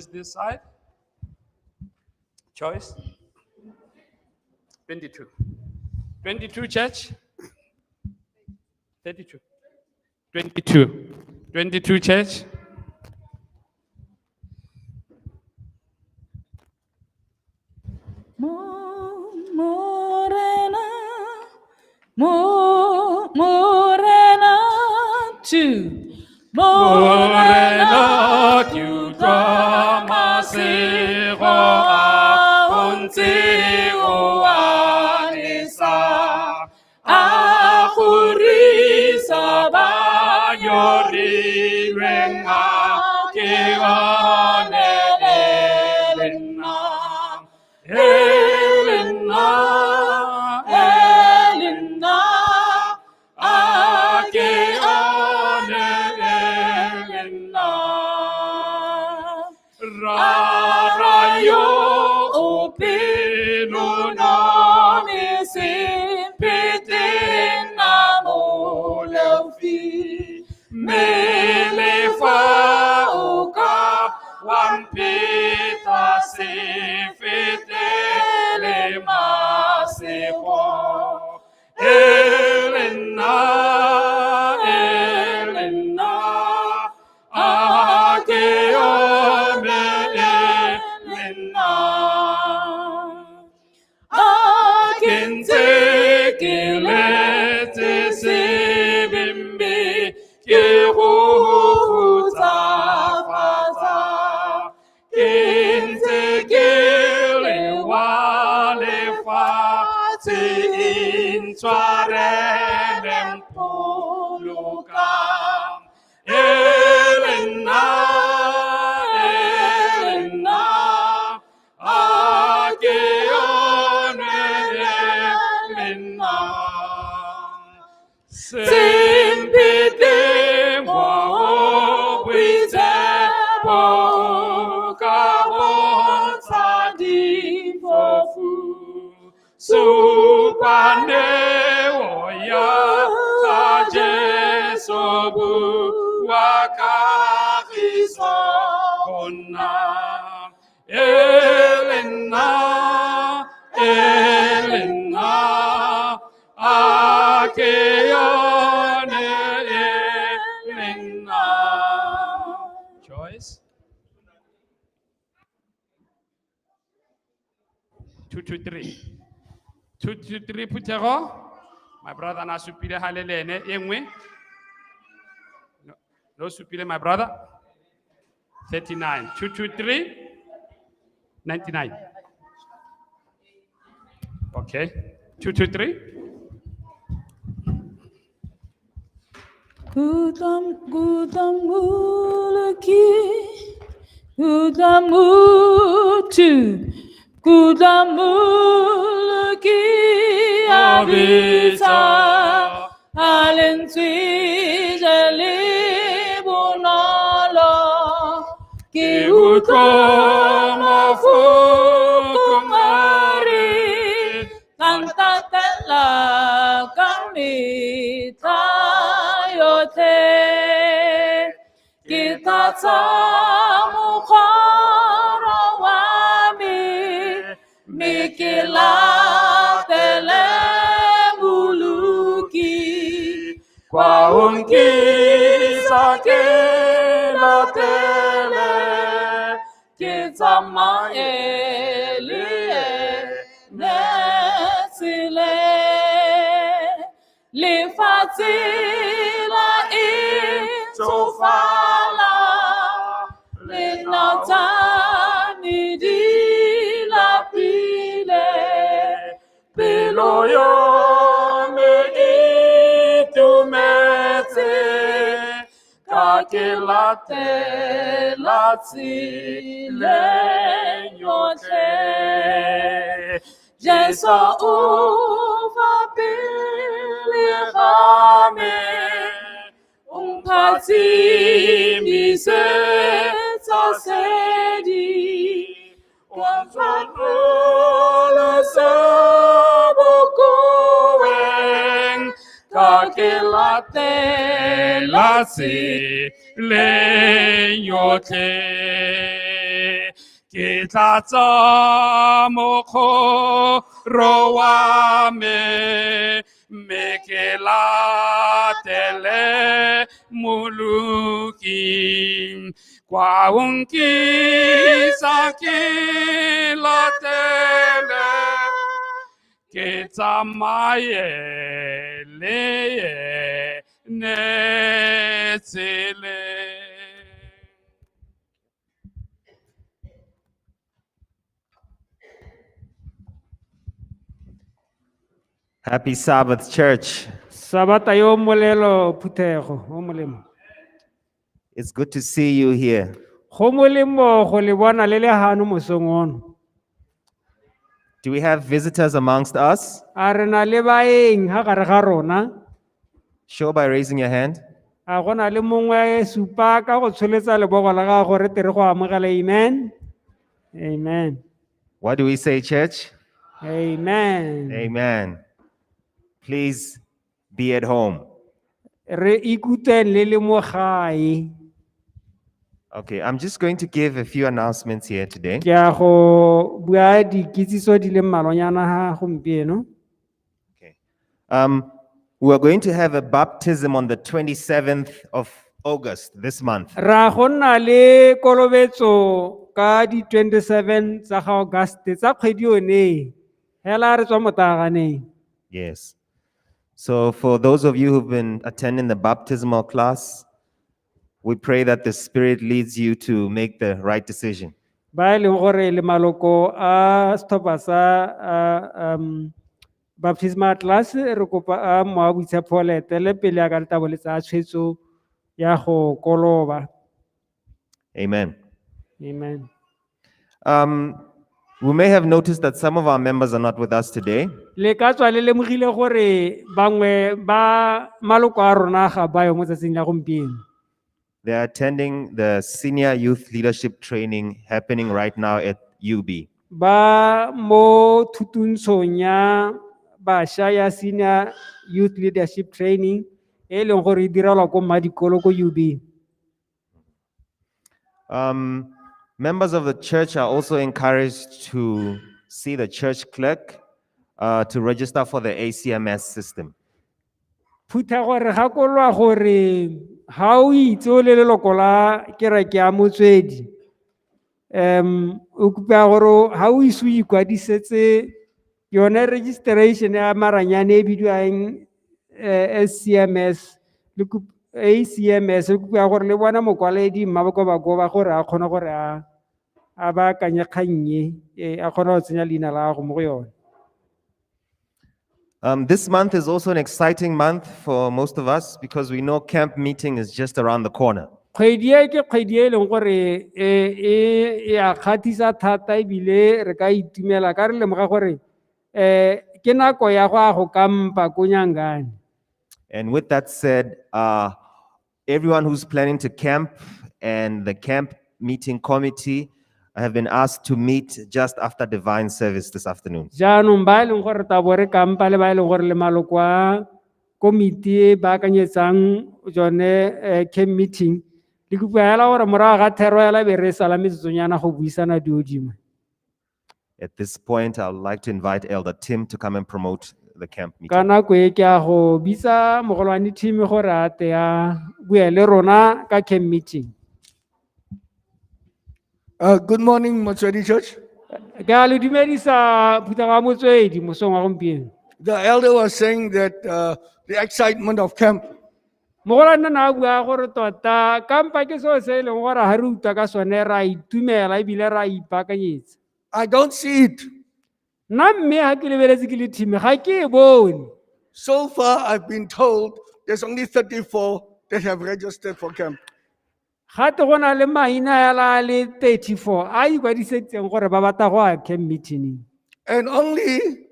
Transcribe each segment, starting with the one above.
This side. Choice. 22. 22, church. 32. 22. 22, church. Morena, two. Morena, tu masego onte oanisa ahurisa bayori renga kewanelena Elena ake Rayo opino no mi simpete namolefi mele fa oka wampita sifete le maseho Elena Sempite mo wite poka bonsa di fofu supane oya kaje sobu wakariso kona Elena akeone Elena Choice 223 putero my brother na supile halelene engwe no supile my brother 39 223 99 okay 223 Kudamuluki abita alentwije libunalo ki utomo fukumari kantatela kamita yote kitata mukhara wami mikila tele muluki kwa unkisa kela tele kitama elie nesile lifatila itofala linatani di la pile peloyo me itumete kakilate lati lenyote Jesu uva pili rame umpati mise sedi Control Seboka kakilate lati lenyote ke tla tsa mokgoro wa me ke latele moluki kwa unkisa ke latele ke tsamaye le yene tsele. Happy Sabbath, church. Sabata yo molelo phuthego o molemo. It's good to see you here. Go molemo go le bona le le hano mosong ono. Do we have visitors amongst us? A re na le baeng ha gare ga rona. Show by raising your hand. A gona le mongwe supa ka go tsholetsa lebogo la gago re tere go amogela. Amen. Amen. What do we say, church? Amen. Amen. Please be at home. Re ikutlweng le le mo gae. Okay, I'm just going to give a few announcements here today. Ke a go bua dikitsiso di le mmalonyana ha gompieno. Okay. We are going to have a baptism on the 27th of August this month. Ra gonna le kolobetso ka di 27 tsa ga Auguste tsa kgwedi yone. Hela re tswa motaganeng. Yes. So for those of you who've been attending the baptismal class, we pray that the Spirit leads you to make the right decision. Ba e leng gore le maloko a stopper sa baptismal class re kopa a mo a boitshepo le etele pele a ka letabo le tsa tshwetso ya go koloba. Amen. Amen. We may have noticed that some of our members are not with us today. Le ka tswa le lemogile gore bangwe ba maloko a rona ga ba yo mo tsatsing la gompieno. They are attending the Senior Youth Leadership Training happening right now at UB. Ba mo thutungtshong ya bašwa ya Senior Youth Leadership Training e leng gore e direlwa ko Madikolo ko UB. Members of the church are also encouraged to see the church clerk to register for the ACMS system. Phutha gore gakolwa gore ha o itse o le leloko la kereke ya motswedi o kopa gore ha o isu ikwadisetse yone registration ya maranyane e bidiwang SCMS le ACMS o kopa gore le bona mokwaledi mmaboko ba go ba gore a kgone gore a ba kanye kgannye a kgone go tsenya leina la go mo go yone. This month is also an exciting month for most of us because we know camp meeting is just around the corner. Kgwedi e ke kgwedi e leng gore e a kgatisa thata ebile re ka itumela ka re lemoga gore ke nako ya go kampa ko Nyangane. And with that said, everyone who's planning to camp and the camp meeting committee have been asked to meet just after divine service this afternoon. Jaanong ba e leng gore tabo re kampa le ba e leng gore le maloko a komiti ba akanyetsang jone camp meeting le kopa hela gore morago ga thero hela be re sala metsotsonyana go buisana diodimo. At this point, I would like to invite Elder Tim to come and promote the camp Ka meeting. nako e ke a go bitsa mogolwane team gore a te a bua le rona ka camp meeting. Good morning, Motswedi Church. Ke a le dumedisa phutha ga motswedi mosong wa gompieno. The elder was saying that the excitement of camp. Mogolwane na bua gore tota kampa ke so se leng gore ha re utlwa ka sone ra itumela ebile ra ipakanyetsa. I don't see it. Nna mme ha ke lebeletse ke le team ga ke e bone. So far, I've been told there's only 34 that have registered for camp. Ga te gona le maina ya le 34 a ikwadisetseng gore ba batla go a camp meeting. And only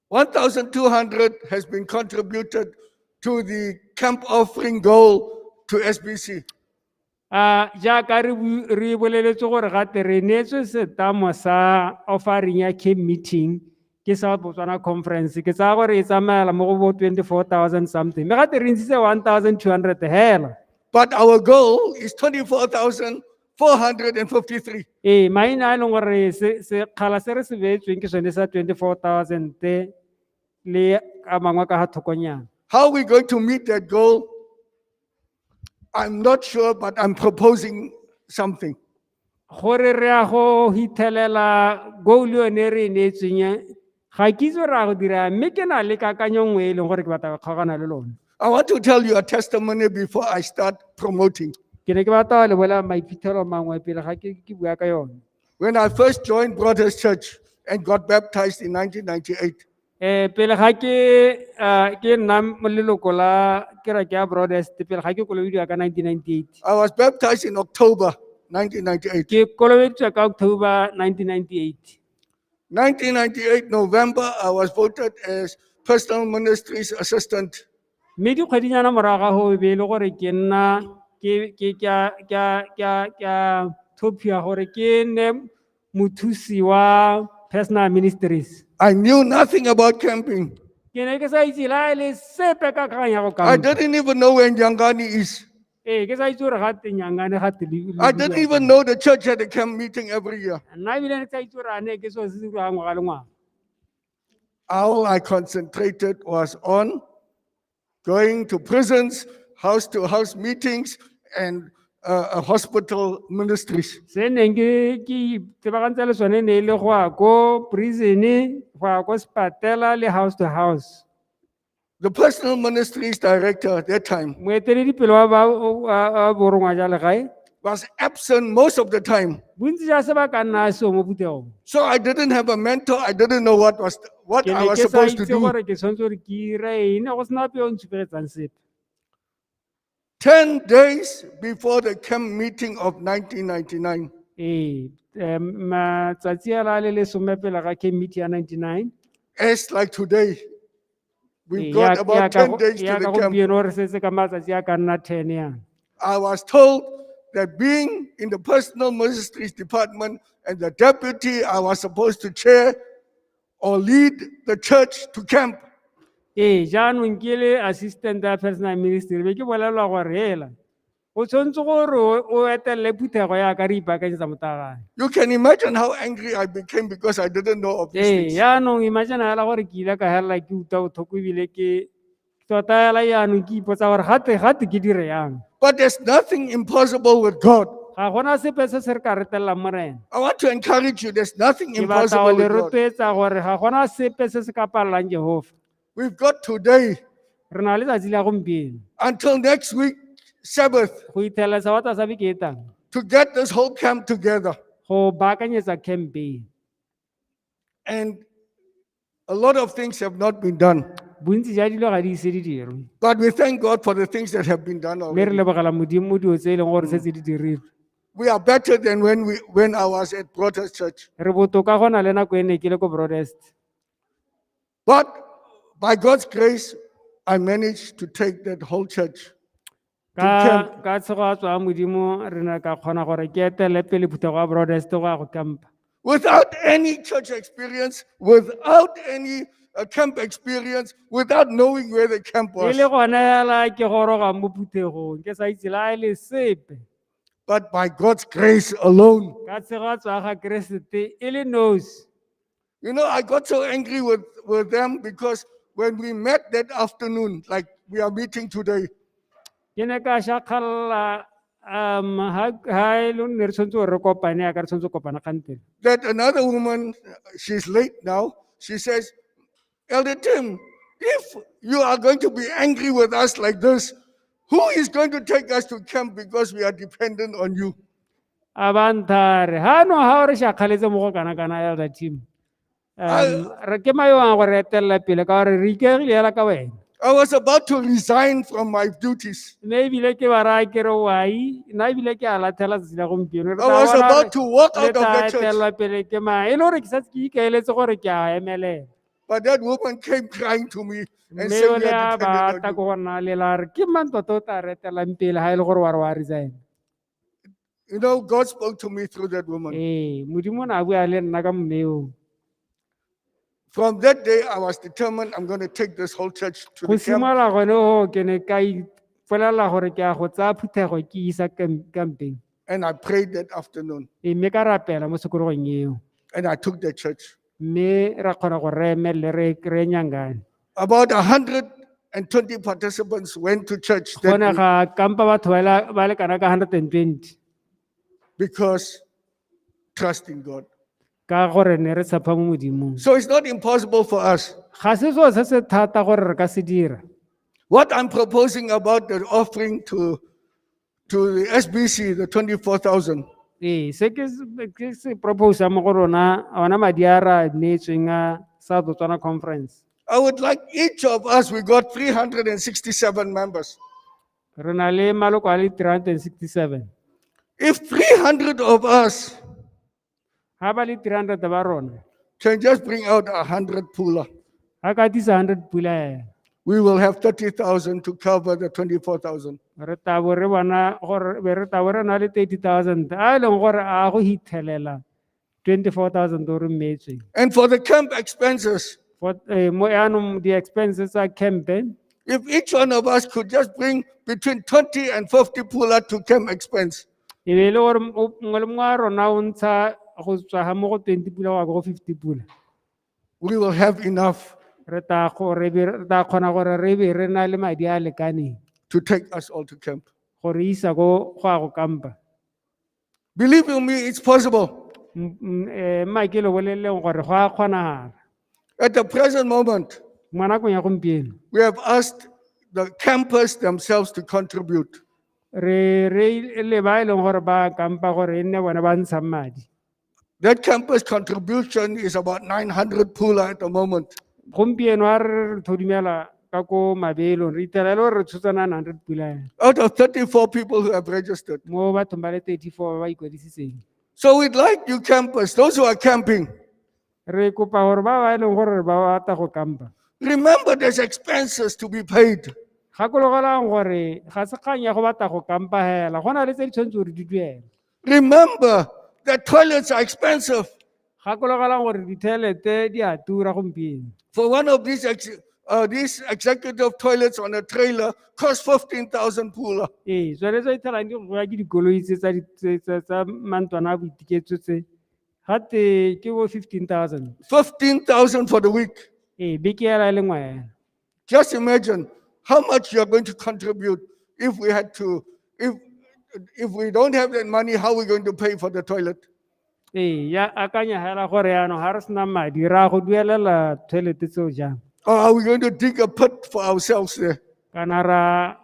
1,200 has been contributed to the camp offering goal to SBC. Jaaka re boleletse gore ga te re neetswe setamo sa offering ya camp meeting ke South Botswana Conference ke tsaya gore e tsamaela mo go 24,000 something. Me ga te re ntshitse 1,200 hela. But our goal is 24,000 453. maina a e leng gore sekgala se re se beetsweng ke sone sa 24,000 le a mangwe ka ga thokonyana. How are we going to meet that goal? I'm not sure, but I'm proposing something. Gore re a go hithelela goal yone re e neetsweng ya, ga ke itse re a go dira, mme ke na le kakanyo nngwe e leng gore ke batla go kgaogana le lone. I want to tell you a testimony before I start promoting. Ke ne ke batla go le bolela maiphitlhelo mangwe pele ga ke bua ka yone. When I first joined Brothers Church and got baptized in 1998, Pele ga ke nna mo leloko la kereke ya Broadest, pele ga ke kolobediwa ka 1998. I was baptized in October 1998. Ke kolobeditswe ka October 1998. 1998 November, I was voted as personal ministries assistant. Mme dikgwedinyana morago ga go be e le gore ke nna ke thophiwa gore ke nne mothusi wa personal ministries. I knew nothing about camping. Ke ne ke sa itse la le sepe ka kgang ya go I kampa. didn't even know where Nyangani is. Ke sa itse gore ga te Nyangane ga te I didn't even know the church had a camp meeting every year. nna ebile ke sa itse gore ane ke so se dirang ngwaga le ngwaga. All I concentrated was on going to prisons, house to house meetings, and hospital ministries. Se neng ke tebagantse le sone ne e le go ya ko prison, go ya ko sepatela le house to house. The personal ministries director at that time Moeteledipele wa borongwa ja legae was absent most of the time. bontsi ja se ba ka nna seo mo phuthegong. So I didn't have a mentor. I didn't know what Ke I ne was ke sa supposed to itse do. gore ke tshwanetse gore ke ire eng, go sena pe o ntshupeletsang sepe. 10 days before the camp meeting of 1999, Matsatsi a la le lesome pele ga committee ya 99. as like today, we've got about 10 days to ya the ka camp. gompieno re setse ka matsatsi a ka nna 10 yana. I was told that being in the personal ministries department and the deputy, I was supposed to chair or lead the church to camp. Jaanong ke le assistant ya personal ministry be ke bolelwa gore hela o tshwanetse gore o etelele phuthego ya ka re ipaakanyetsa motagane. You can imagine how angry I became because I didn't know of these things. Jaanong imagine hela gore ke ile ka helela ke utlwa botlhoko ebile ke tota hela jaanong ke ipotsa gore gate ke dire yang. But there's nothing impossible with God. Ga gona sepe se se re ka retelelang mo rena. I want to encourage you, there's nothing Ke batla go impossible le with God. rotloetsa gore ga gona sepe se se ka palelang Jehova. We've got today Re na le tsatsi la gompieno until next week, Sabbath, go ithelela sabata sa beke e tlang to get this whole camp together. go baakanyetsa campaign. And a lot of things have not been done. Bontsi ja dilo ga di ise di dirwe. But we thank God for the things that have been done Mme re already. lebogela Modimo mo dio tse e leng gore setse di dirilwe. We are better than when I was at Brothers Church. Re botoka go na le nako e ne ke le ko Broadest. But by God's grace, I managed to take that whole church to camp. Ka tshego a tswa Modimo re ne ka kgona gore ke etele pele phuthego wa Broadest go ya go campa. Without any church experience, without any camp experience, without knowing where the camp E was. le gone hela ke goroga mo phuthegong ke sa itse la e le sepe. But by God's grace alone. Ka tshego a tswa ga Keresete e le nosi. You know, I got so angry with them because when we met that afternoon, like we are meeting today, Ke ne ka shakgalla ha e le ne re tshwanetse gore re kopane ya ka re tshwanetse go kopana kgante. that another woman, she's late now, she says, Elder Tim, if you are going to be angry with us like this, who is going to take us to camp because we are dependent on you? Abantare ha no ha re shakgaletse mo go kana Elder Tim. Re ke mayo a go re etella pele ka gore re ikegile hela ka wena. I was about to resign from my duties. Mme ebile ke ba raya ke re wai nna ebile ke a latlhela tsatsi la gompieno. I was about to walk le out of tla the church. etelelwa pele ke mang e le gore ke setse ke ikaeletse gore ke a emelela. But that woman came crying to me and Mme said, o we le are a bata dependent ko on gona lela re ke mang tota o tla re etelang pele ha e le gore wa re wa resign. you. You know, God spoke to me through that woman. Modimo na bua le nna ka mmeo. From that day, I was determined I'm going to take this whole church to Go the camp. simola gone ho ke ne ka ipolelela gore ke a go tsaya phuthego ke isa camping. And I prayed that afternoon. mme ka rapela mo sekorogong eo And I took the church. mme ra kgona go re emelele re nyangane About 120 participants went to church that gone week ga kampa batho ba le kana ka 120 because trust in God. ka gore ne re tshepa mo modimong So it's not impossible for us. ga se so se se thata gore re ka se dira What I'm proposing about the offering to the SBC, the 24,000, se ke se propose mo go rona ona madi a ra neetsweng a South Botswana Conference I would like each of us, we got 367 members. re na le maloko a le 367 If 300 of us ga ba le 300 ba rona can just bring out 100 pula, ga ka tisa 100 pula we will have 30,000 to cover the 24,000. re tabo re bona gore be re tabo re na le 30,000 a leng gore a go hithelela 24,000 o re metswe And for the camp expenses, for mo yaanong the expenses tsa camp if each one of us could just bring between 20 and 50 pula to camp expense, e be e le gore mongwe le mongwe wa rona o ntsha go tswa ga mo go 20 pula go ya go 50 pula we will have enough re ta kgona gore re be re na le madi a lekaneng to take us all to camp. gore isa go a go kampa Believe you me, it's possible. mma ke le boleleng gore go a kgonagala At the present moment, mo nakong ya gompieno we have asked the campers themselves to contribute. re le ba e leng gore ba kampa gore e nne bone ba ntshang madi That campus contribution is about 900 pula at the moment. gompieno a re thudumela ka ko mabelong re itela le gore re tshotsana 100 pula Out of 34 people who have registered. mo bathong ba le 34 ba ba ikwadisitseng So we'd like you campers, those who are camping, re kopa gore ba ba e leng gore ba bata go kampa remember there's expenses to be paid. gakologelang gore ga se kgang ya go bata go kampa hela go na le tse di tshwanetse gore di duele Remember that toilets are expensive. gakologelang gore dithelete di a tura gompieno For one of these executive toilets on a trailer costs 15,000 pula. tshwanetse ithelang di goya ke dikoloi tsa mantlwana a boitiketso tse gate ke bo 15,000 15,000 for the week. beke ela e le ngwena Just imagine how much you are going to contribute if we had to, if we don't have that money, how are we going to pay for the toilet? ya akanya hela gore yaanong ga re sena madi ra go duelela toilete tseo jang Or are we going to dig a pit for ourselves there? kana re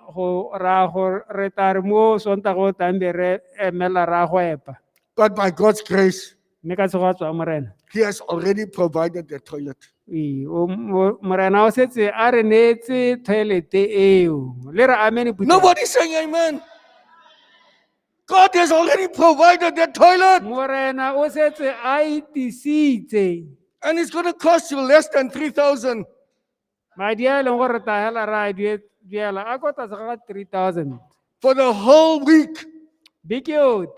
ta re mo sontago tambe re emela ra go epa But by God's grace, mme ka tsego a tswa morena He has already provided the toilet. morena o setse a re neetse toilete eo le re amene Nobody's saying amen. God has already provided the toilet, morena o setse a itisitse and it's going to cost you less than 3,000. madi a e leng gore ta hela ra a duela a ko tlase ga 3,000 for the whole week. beke yote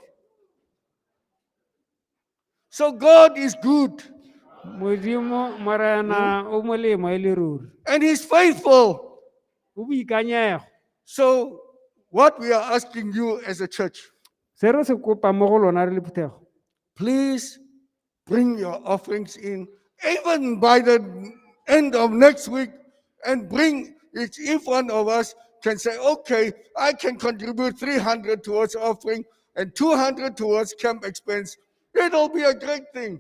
So God is good, modimo morena o molemo e le ruri and He's faithful. o boikanyego So what we are asking you as a church, se re se kopa mo go lona re le phuthego please bring your offerings in, even by the end of next week, and bring it. If one of us can say, okay, I can contribute 300 towards offering and 200 towards camp expense, it'll be a great thing.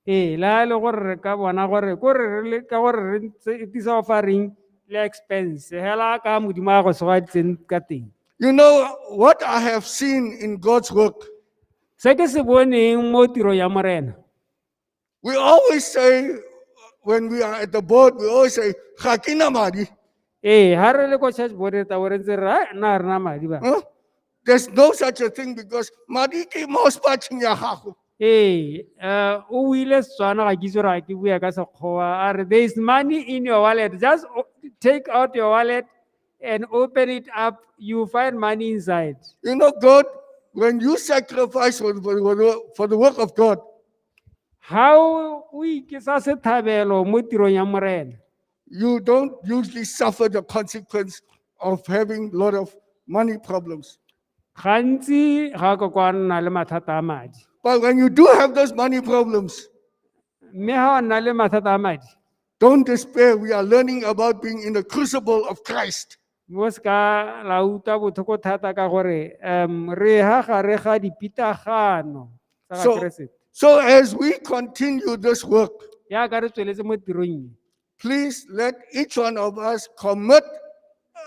la le gore re ka bona gore ko re ka gore re tisa offering le expense hela ka modimo a go se wa tseng ka teng You know what I have seen in God's work? se ke se boneng mo tiro ya morena We always say, when we are at the board, we always say, "Ga ke na madi." ha re le ko church board ta gore ntse re na re na madi ba Huh? There's no such a thing because madi ke mo spatching ya gago. o ile Setswana ga ke itse gore ga ke bua ka Sekgowa a re there is money in your wallet just take out your wallet and open it up you find money inside You know, God, when you sacrifice for the work of God, how o ikisa sethabelo mo tirong ya morena you don't usually suffer the consequence of having a lot of money problems. Gantsi ga ka kwa nna le mathata a madi. But when you do have those money problems, Mme ha o nna le mathata a madi, don't despair. We are learning about being in the crucible of Christ. mo se ka la utlwa botlhoko thata ka gore re ha gare ga dipitagano tsa ga So, Keresete. so as we continue this work, Ya ka re tsweletse mo tirong e. please let each one of us commit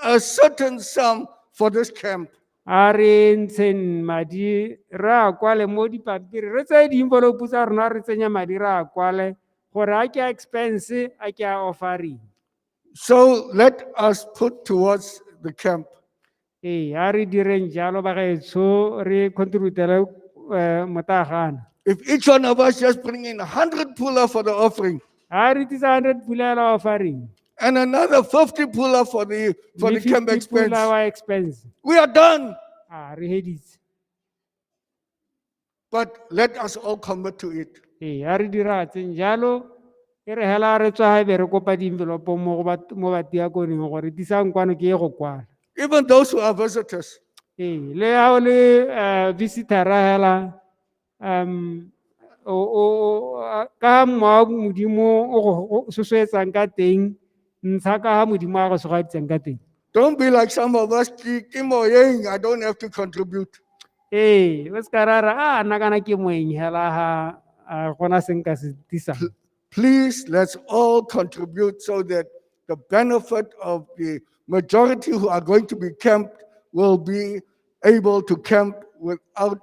a certain sum for this camp. A re ntsheng madi re a kwale mo dipampiri re tseye di-envelope tsa rona re tsenya madi re a kwale gore a ke a expense a ke a offering. So let us put towards the camp. Ee, a re direng jalo bagaetsho re contributele motagana. If each one of us just bring in 100 puller for the offering A re tlisa 100 pulela offering. and another 50 puller for the Le camp 50 expense, pula wa expense. we are done. A re heditse. But let us all commit to it. Ee, a re diratseng jalo e re hela re tswa haebe re kopa di-envelope mo batiakoneng gore tisang kwano ke ye go kwala. Even those who are visitors. Ee, le ha o le visitor-a hela ka moa modimo o go sosoetsang ka teng ntsha ka ha modimo a go sogaditseng ka teng. Don't be like some of us, I don't have to contribute. Ee, o se ka ra ra nna kana ke moeng hela ha gona seng ka se tisang. Please, let's all contribute so that the benefit of the majority who are going to be camped will be able to camp without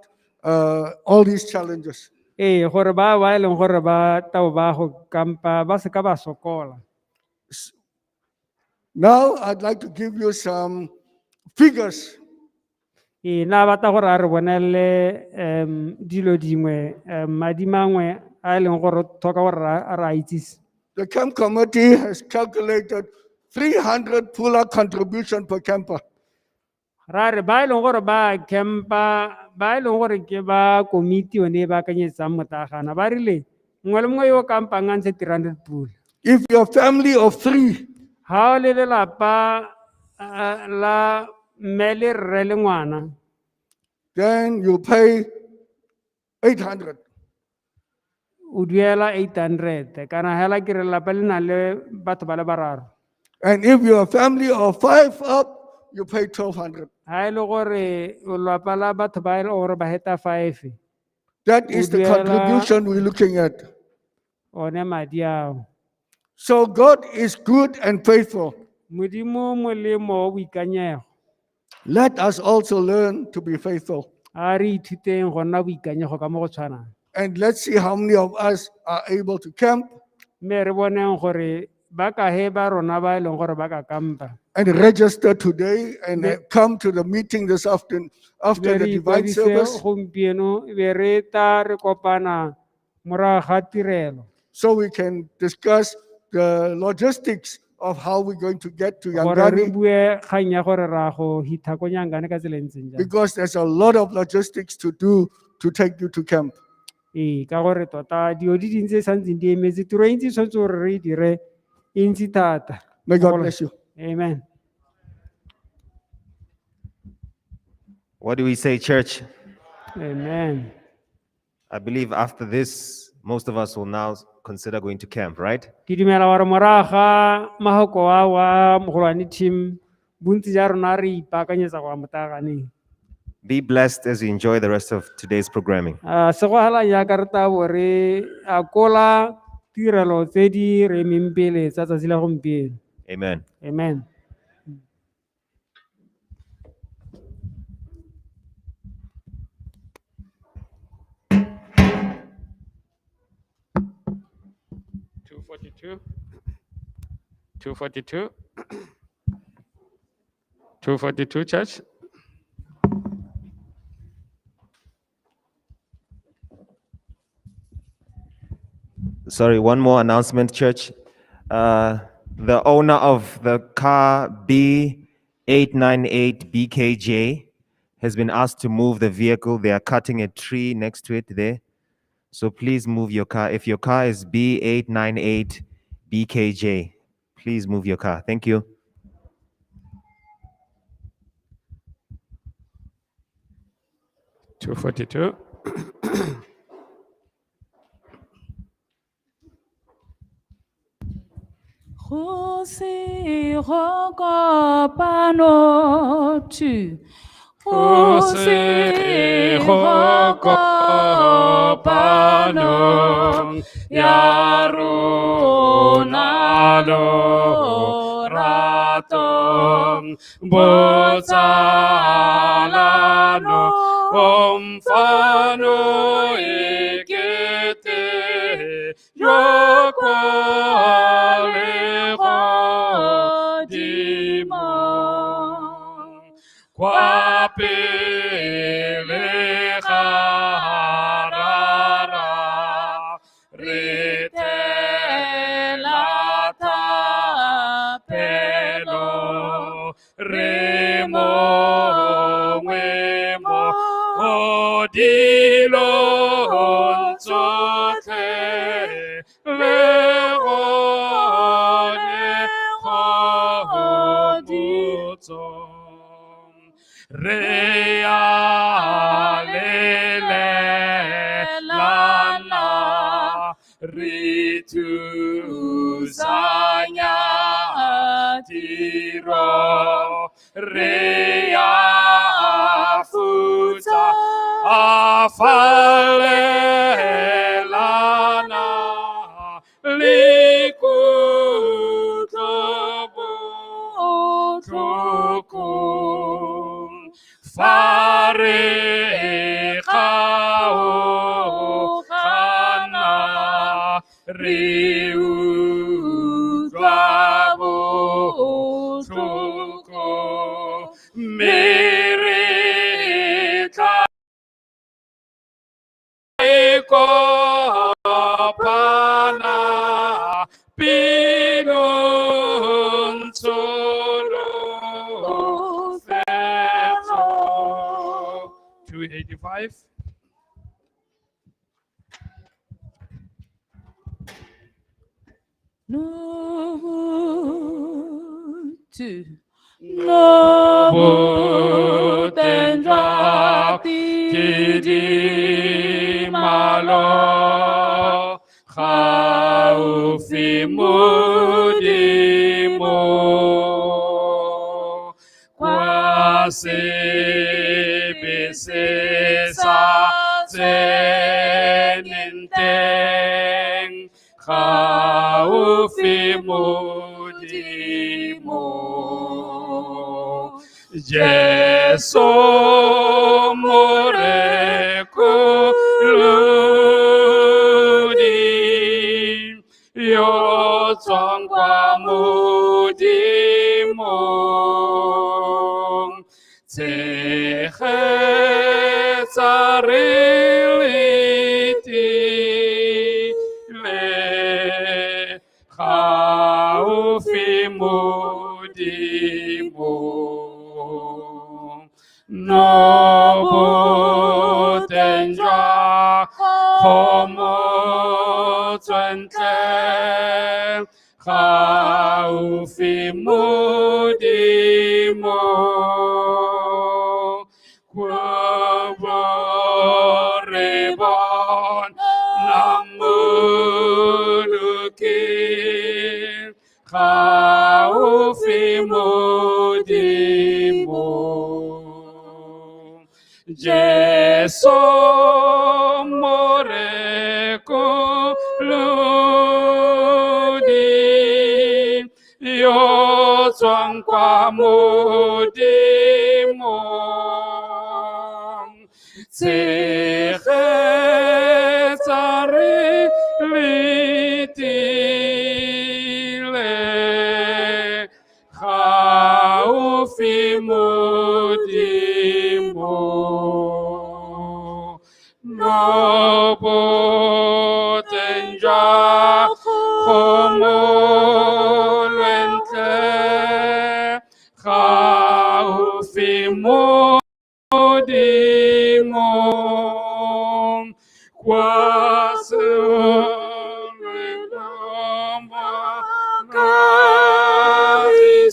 all these challenges. Ee, gore ba e leng gore ba tao ba go kampa ba se ka ba sokola. Now, I'd like to give you some figures. Ee, na batla gore a re bonele dilo dingwe madi mangwe a e leng gore thoka gore a re a itsise. The camp committee has calculated 300 puller contribution per camper. Ra re ba e leng gore ba campa ba e leng gore ke ba komiti yone e ba akanyetsang motagana ba rile mongwe le mongwe yo o kampang a ntshe 300 pula. If your family of 3, Ha o le lelapa la mme le rre le ngwana, then you pay 800. o duela 800 kana hela ke re lelapa le na le batho ba le bararo. And if you're a family of 5 up, you pay 1,200. Ha e le gore o lelapa la batho ba e leng gore ba heta 5 That is the Uduela- contribution we're looking at. one madi ao. So God is good and faithful. Modimo molemo wa boikanyego. Let us also learn to be faithful. A re ithuteng go nna boikanyego ka mo go tshwanang. And let's see how many of us are able to camp Mme re boneng gore ba ka he ba rona ba e leng gore ba ka kampa. and register today and come to the meeting this afternoon after Be the re divine ikwadise service gompieno be re ta re kopana morago ga tirelo. so we can discuss the logistics of how we're going to get to Gore re Yangani, bue kgang ya gore ra go hitha ko Nyangane ka tsela e ntseng jang. because there's a lot of logistics to do to take you to camp. Ee, ka gore tota dio di dintse santseng di emetse tiro e ntsi tshwanetse gore re e dire e ntsi thata. May God bless you. Amen. What do we say, church? Amen. I believe after this, most of us will now consider going to camp, right? Ke dumela gore morago ga mahoko wa mogolwane team bontsi ja rona re ipaakanyetsa go ya motaganeng. Be blessed as you enjoy the rest of today's programming. Se go hala jaaka re tabo re akola tirelo tse di re emeng pele tsa tsatsi la gompieno. Amen. Amen. Two 242, church. Sorry, one more announcement, church. The owner of the car B898 BKJ has been asked to move the vehicle. They are cutting a tree next to it there. So please move your car. If your car is B898 BKJ, please move your car. Thank you. 242. Go se go kopano two. Go se go kopano ya rona lo ratong bozalano omfano ikete yoko kwa pele harara retela ta pelo remo memo odilo onzote leone hobuto Realele lana rituzanya tiro rea futa afale lana likutobo tukum fare kao kana riu glabo tuko mereka eko pana pinun solo 285. No two. No tenjati Kidi malo khaufi mudimo kwase bisesa teninteng khaufi mudimo Jesu moreko ludi yo tsangwa mudimo tsehe tsariliti le khaufi mudimo Nobu tenja homo twente khaufi mudimo kwaboribon namuluki khaufi mudimo Jesu moreko ludi yo tsangwa mudimo tsehe tsari litile khaufi mudimo Nobo tenja homo lente khaufi mudimo kwasu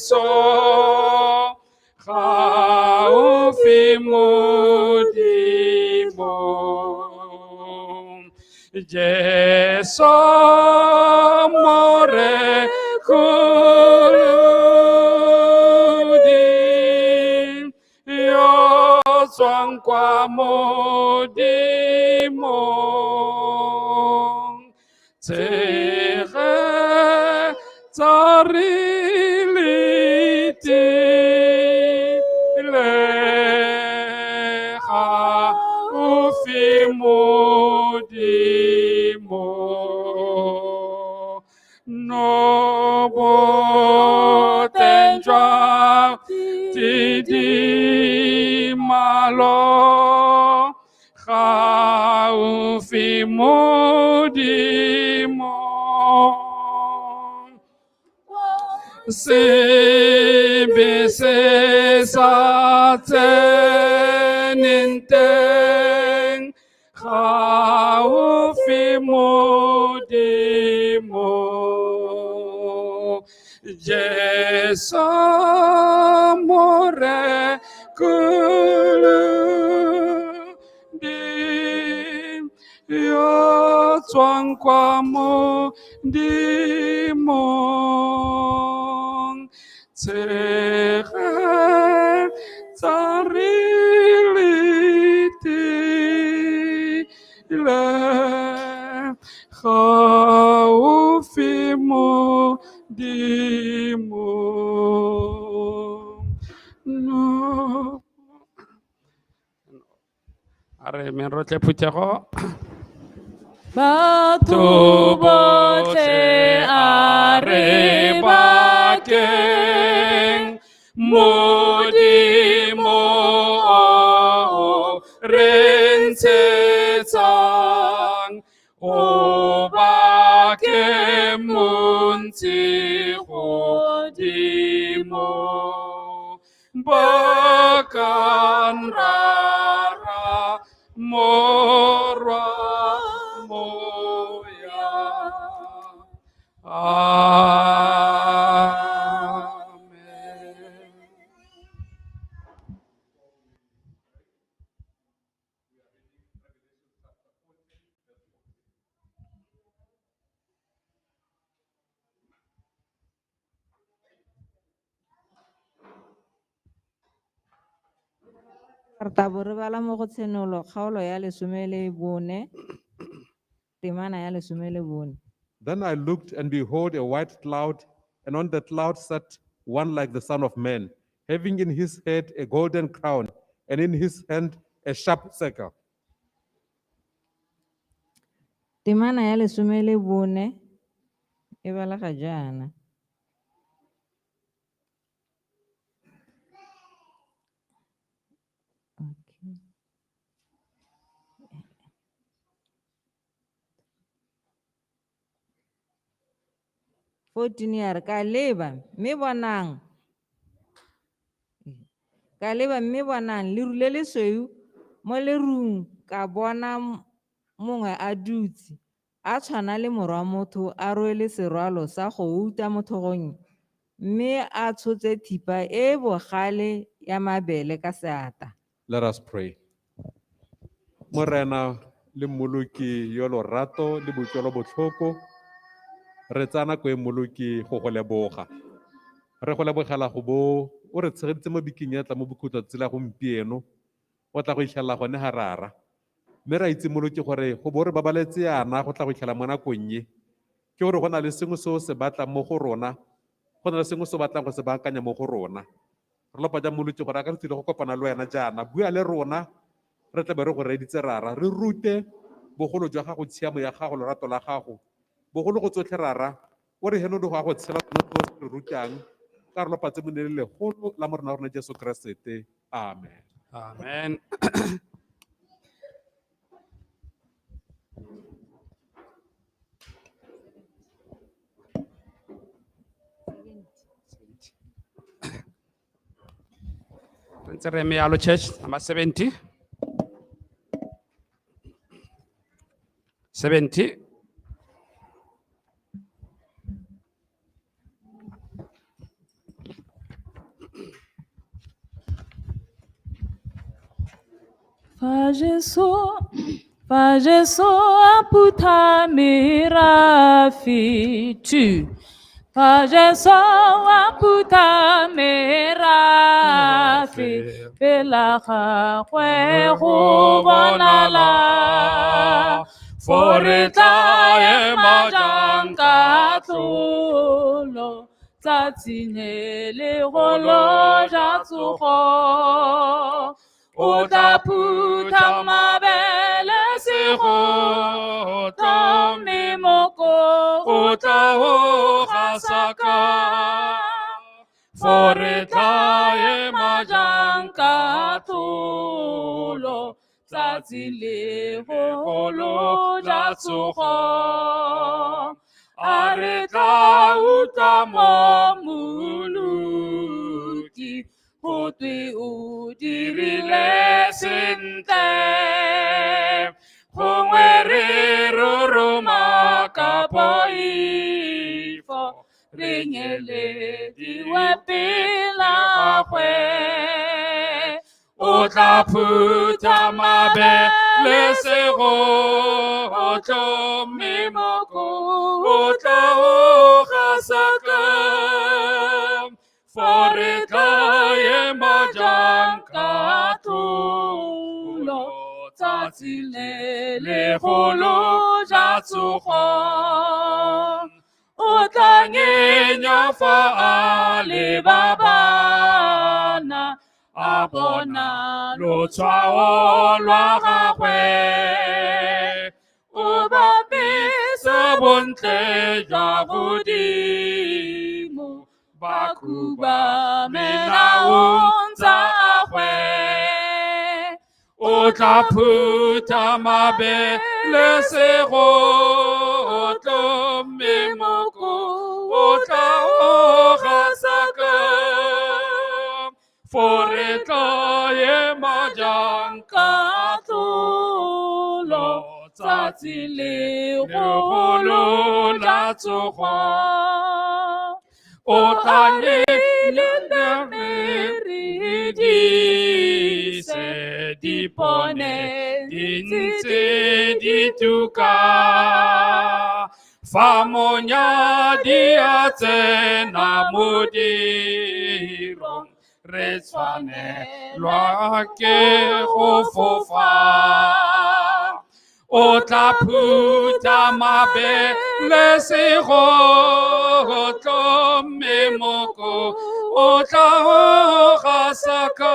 so khaufi mudimo Jesu more kuludi yo tswang kwa modimong tsege tsariliti leha ufi modimo nobo tenjwa tidi malo ha ufi modimo Sebe se sa teninteng khaufi modimo Jesu more kulu di yo tswang kwa modimong tsege tsariliti le khaufi modimong no are men rotle phuthego Batho bohle a re bakeng Modimo o re ntshetsang o bakeng montshi godimo bakan rara morwa moya amen Re tla bo re bala mo go tshenolo kgaolo ya 14, temana ya 14. Then I looked, and behold, a white cloud, and on the cloud sat one like the Son of Man, having in his head a golden crown, and in his hand a sharp sickle. Temana ya 14 e balega jaana. Okay. 14 ya re ka leba mme bonang leru le lesweu mo lerung ka bona mongwe a dutse a tshwana le morwa motho a rwele serwalo sa go uta mo thogong mme a tshotse thipa e bogale ya mabele ka seata. Let us pray. Morena le mmoloki yo lorato le botswelo botlhoko re tsana ko e mmoloki go go leboga re go lebogela go bo o re tshegeditse mo biking ya tla mo bokhutlo tsela gompieno o tla go itlhela gone harara mme ra itse mmoloki gore go bo re babaletse yana go tla go itlhela mo nakong ye ke gore go na le sengwe se o se batlang mo go rona go na le sengwe se o batlang go se baakanya mo go rona re lopa ja mmoloki gore a ka re tsile go kopana le wena jaana bua le rona re tla be re go reeditse rara re rute bogolo jwa gago tshiamo ya gago lorato la gago bogolo go tsotlhe rara o re heno le go a go tshela re rutang ka re lopatse monele legolo la morena wa rona Jesu Kriste amen amen ntse re eme yalo church number 70 Fa Jesu Fa Jesu aputa mirafi tu. Fa Jesu aputa mirafi. Pela kwe bonala. Foreta e majanga tolo. Tatine le rolo jatsuho. Ota puta mabele siro. Tomi moko. Ota o hasaka. Foreta e majanga tolo. Tatile rolo jatsuho. Areta utamo muluki. Hotwe udirile sinte. Hongwere roroma kapoifo. Ringele diwe pila kwe. Ota puta mabe lesero. Oto mimoko. Ota ohasaka. Foreta e majanka tulo. Tatile le holo jatsuho. Otangenya fa ale babana. Abona lo tswao lwa gagwe. O bapisa bontle jwa godimo. Bakuba menaong tsa gwe. O tla phuta mabelesego. O tlo memoko. O tla o gasaka. Foreta e majanka tolo. Tsatsi le golo la tsogo. Otane le meridi se dipone dinse dituka. Famonya diate namudirong. Retswane loake hofofa. O tla phuta mabelesego. O tlo memoko. O tla o gasaka.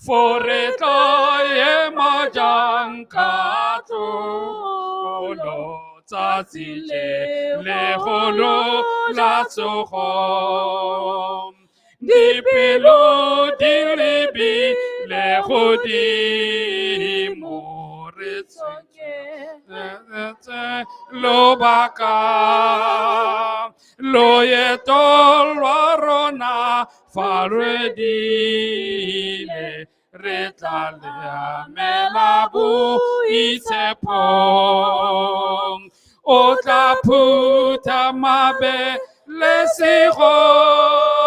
Foreta e majanka tolo. Tsatsi le golo la tsogo. Dipelo di lebi le godimo. Lobaka loyeto lwa rona faredile retale melabu itepong. O tla phuta mabe lesego.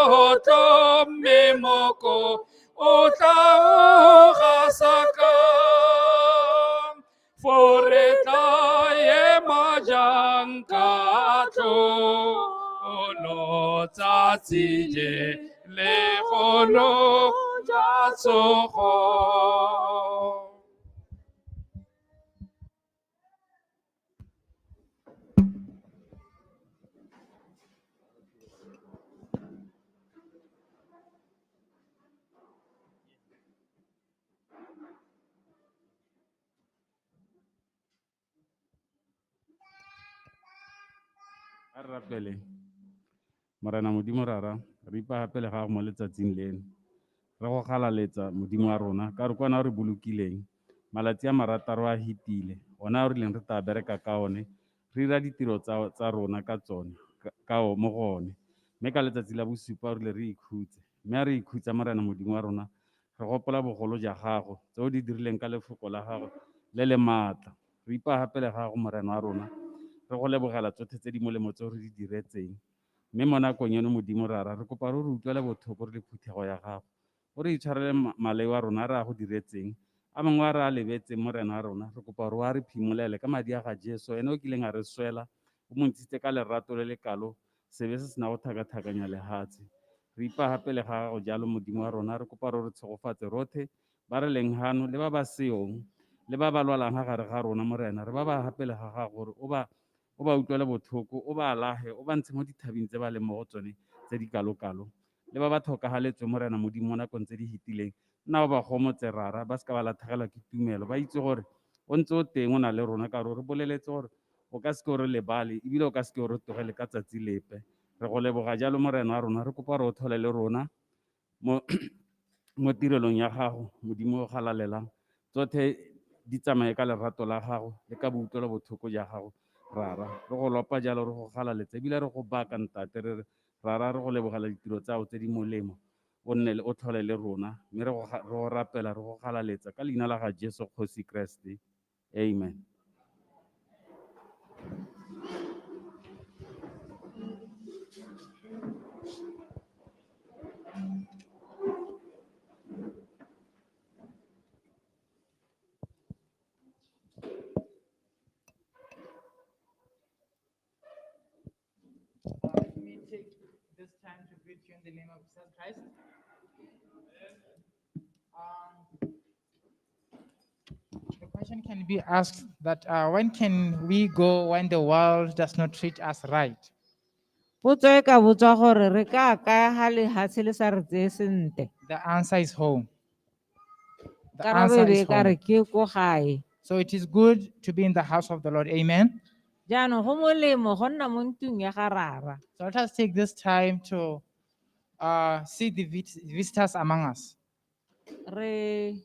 O tlo memoko. O tla o gasaka. Foreta e majanka tolo. Tsatsi le golo jatsogo. A re rapele morena modimo rara re ipagapele gago mo letsatsing leno. Re go galaletsa modimo wa rona ka re kwana o re bolokileng malatsi a marataro a hitile ona o rileng re tla bereka ka one re dira ditiro tsa rona ka tsone mo go one. Mme ka letsatsi la bosupa o rile re ikhutse. Mme a re ikhutsa morena modimo wa rona re gopola bogolo ja gago tse o di dirileng ka lefoko la gago le le maatla. Re ipagapele gago morena wa rona re go lebogela tsotlhe tse di molemo tse re di diretseng. Mme mo nakong eno modimo rara re kopa re utlwele botlhoko re le phuthego ya gago. O re itshwarele malei wa rona re a go diretseng a mangwe a re a lebetse morena a rona re kopa gore wa re phimolele ka madi a ga Jesu ene o kileng a re swela o mo ntshitse ka lerato le lekalo sebe se sena go thakathakanya lehatshe re ipa gape le ga gago jalo modimo wa rona re kopa gore re tshegofatse rothe ba re leng hano le ba ba seong le ba ba lwalang ga gare ga rona morena re ba ba gape le ga gago gore o ba utlwele botlhoko o ba alahe o ba ntshe mo dithabing tse ba leng mo go tsone tse di kalo-kalo le ba ba tlhokagaletswe morena modimo mo nakong tse di hitileng nna ba ba gomotse rara ba se ka ba latlhegelwa ke tumelo ba itse gore o ntse o teng o na le rona ka gore re boleletse gore o ka se ke re lebale ebile o ka se ke re tlogele ka tsatsi lepe re go leboga jalo morena wa rona re kopa gore o thole le rona mo tirelong ya gago modimo o galalelang tsotlhe di tsamaye ka lerato la gago le ka boutlwelo botlhoko ja gago rara re go lopa jalo re go galaletsa ebile re go baka ntate re re rara re go lebogela ditiro tsago tse di molemo o nne o tlhole le rona mme re go rapela re go galaletsa ka leina la ga Jesu Kgosi Kreste amen. Let me take this time to greet you in the name of Jesus Christ. The question can be asked that when can we go when the world does not treat us right? Potso e ka botswa gore re ka ha lehatshe le sa re tseye sentle. The answer is home. The Karabo answer e be is e ka re home. ke ko gae. So it is good to be in the house of the Lord. Amen. Jaanong go molemo go nna mo ntlong ya ga rara. So let us take this time to see the visitors among us. Re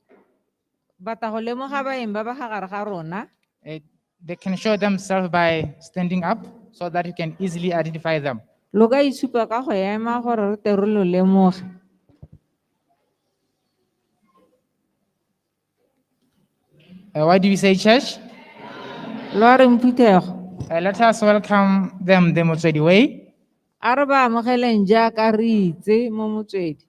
batla go lemoga baeng ba ba ga gare ga rona. They can show themselves by standing up so that you can easily identify them. Lo ka itshupa ka go ema gore re tle re lo lemoge. What do we say, church? Lo re Mphuthego. Let us welcome them the Motswedi way. A re ba amogeleng jaaka re itse mo motswedi.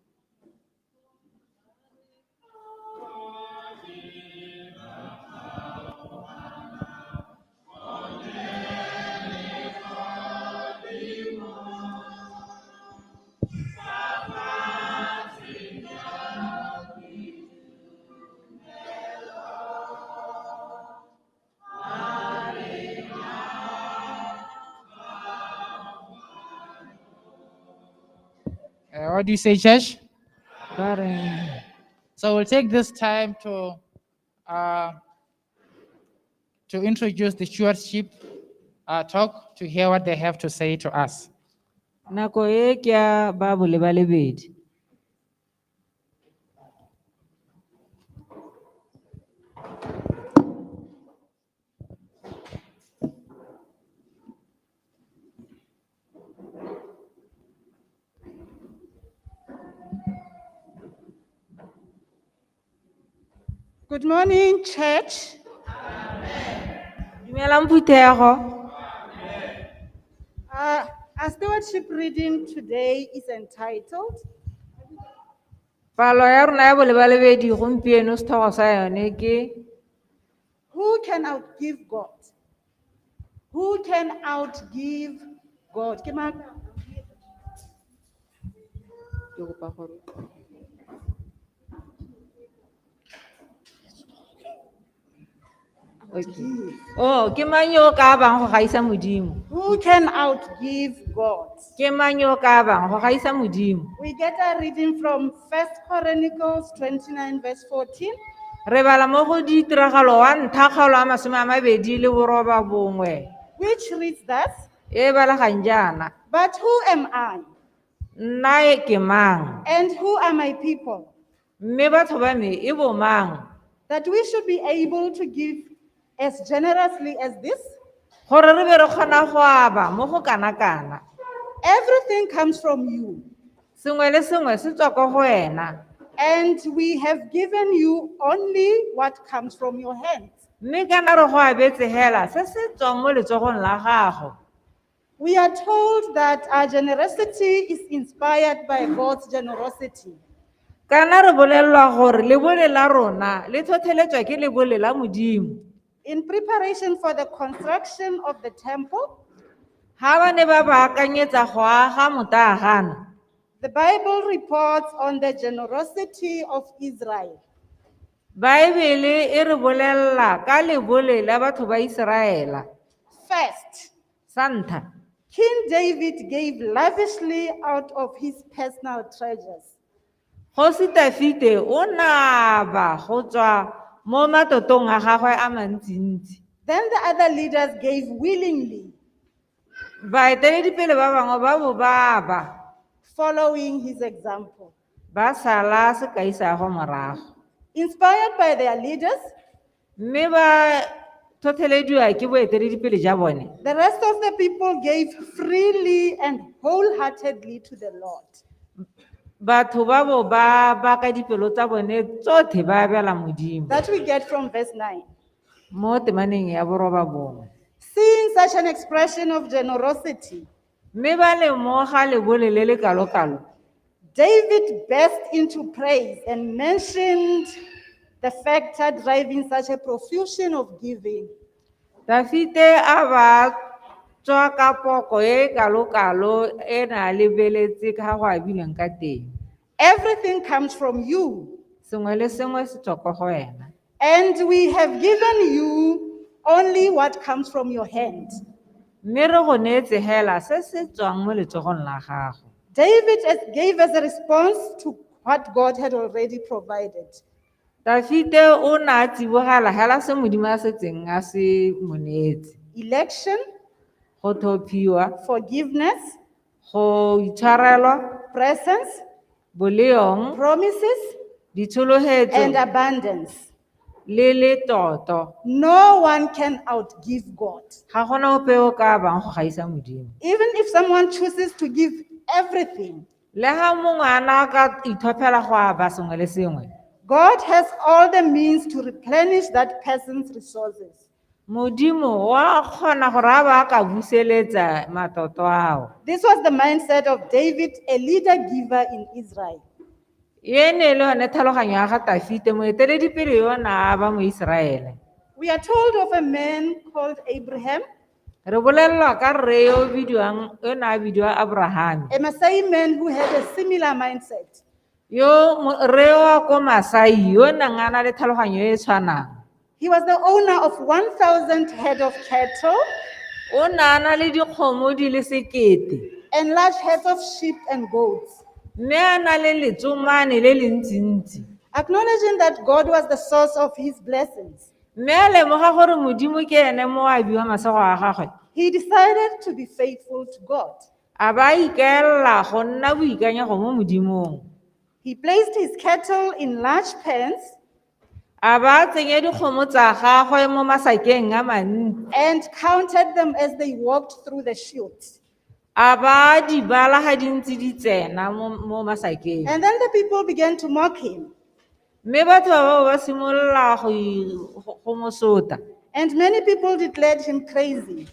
What do you say, church? Ba reng? So we'll take this time to introduce the stewardship talk to hear what they have to say to us. Nako e ke ya ba bole ba lebedi. Good morning, church. Dumela Mphuthego. Our stewardship reading today is entitled, Palo ya rona ya bole ba lebedi gompieno sethogo sa yone ke Who Can Outgive God? Who can outgive God? Ke mang? Ke kopa gore Okay. Oh, ke mang yo ka bang go gaisa modimo? Who can outgive God? Ke mang yo ka bang go gaisa modimo? We get a reading from 1 Chronicles 29 verse 14. Re bala mo go ditiragalo wa nthakgalo a 29. Which reads thus, E balagang jaana. but who am I? Nna ke mang? And who are my people? Mme batho ba me e bo mang? That we should be able to give as generously as this? Gore re be re kgona go aba mo go kana-kana. Everything comes from you. Sengwe le sengwe se tswa ko go wena. And we have given you only what comes from your hands. Mme kana re go abetse hela se se tswang mo letsogong la gago. We are told that our generosity is inspired by God's generosity. kana re bolelelwa gore lebole la rona le tlhotlheletswa ke lebole la Modimo. In preparation for the construction of the temple, Ha ba ne ba baakanyetsa go aga motagano, the Bible reports on the generosity of Israel. Baebele e re bolella ka lebole la batho ba Israela. First, Sa ntlha, King David gave lavishly out of his personal treasures. Kgosi Dafite o naba go tswa mo matotong a gagwe a mantsintsi. Then the other leaders gave willingly, Baeteledipele ba bangwe ba bo baba, following his example. ba sala sekai sa go morago. Inspired by their leaders, Mme ba tlhotlhelediwa ke boeteledipele ja bone. the rest of the people gave freely and wholeheartedly to the Lord. Batho ba bo ba ka dipelo tsa bone tsotlhe ba abela Modimo. That we get from verse 9. Mo temaneng ya boroba bongwe. Seeing such an expression of generosity, Mme ba lemoga lebole le le kalo-kalo, David burst into praise and mentioned the factor driving such a profusion of giving. Dafite a ba tswa ka poko e kalo-kalo e na lebeletse ka go abilweng ka teng. Everything comes from you, Sengwe le sengwe se tswa kwa go wena. and we have given you only what comes from your hand. Mme re go neetse hela se se tswang mo letsogong la gago. David gave as a response to what God had already provided. Dafite o na a tsibogela hela se Modimo a setseng a se mo neetse. Election, Go tlhophiwa, forgiveness, go itshwarelwa, presence, boleong, promises, and ditsholofetso abundance. le letoto. No one can outgive God. Ga gona ope o ka bang go gaisa Modimo. Even if someone chooses to give everything, Le ha mongwe a na ka itlhophela go aba sengwe le sengwe, God has all the means to replenish that person's resources. Modimo wa kgona gore a ba ka buseletsa matoto ao. This was the mindset of David, a leader giver in Israel. Ye ne le yone tlhaloganyo ya ga Dafite moeteledipele yona a ba mo Iseraele. We are told of a man called Abraham, Re bolelelwa ka rre yo o na a bidiwa Abraham, a Maasai man who had a similar mindset. rre wa ko Masai yo nang a na le tlhaloganyo e e tshwanang. He was the owner of 1,000 head of cattle O na a na le dikgomo di le 1,000. and large herds of sheep and goats. Mme a na le letsomane le le ntsi-ntsi. Acknowledging that God was the source of his blessings, Mme a lemoga gore Modimo ke ene moabi wa masego a gagwe, he decided to be faithful to God. a ba ikaelela go nna boikanyego mo Modimong. He placed his cattle in large pens A ba tsenya dikgomo tsa gagwe mo masakeng a mantsi. and counted them as they walked through the chute. A ba di bala ga di ntse di tsena mo masakeng. And then the people began to mock him. Mme batho ba bao ba simolola go mo sota. And many people declared him crazy.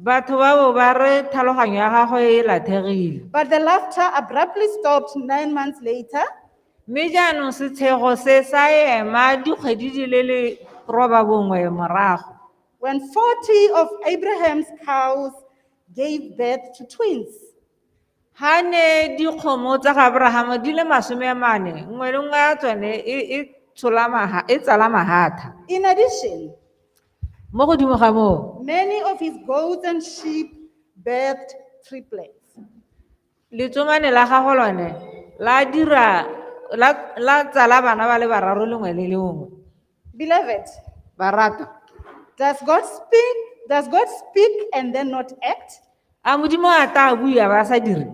Batho ba bo ba re tlhaloganyo ya gagwe e lathegile. But the laughter abruptly stopped 9 months later Mme jaanong setshego se sa ema dikgwedi di le 9 morago. when 40 of Abraham's cows gave birth to twins. Ha ne dikgomo tsa ga Abraham di le 40, nngwe le nngwe ya tsone e tsala mahatha. In addition, Mo godimo ga moo, many of his goats and sheep birthed triplets. letsomane la gagwe lone la tsala bana ba le bararo lengwe le lengwe. Beloved, Barata, does God speak and then not act? a Modimo a ta bua ba sa dire?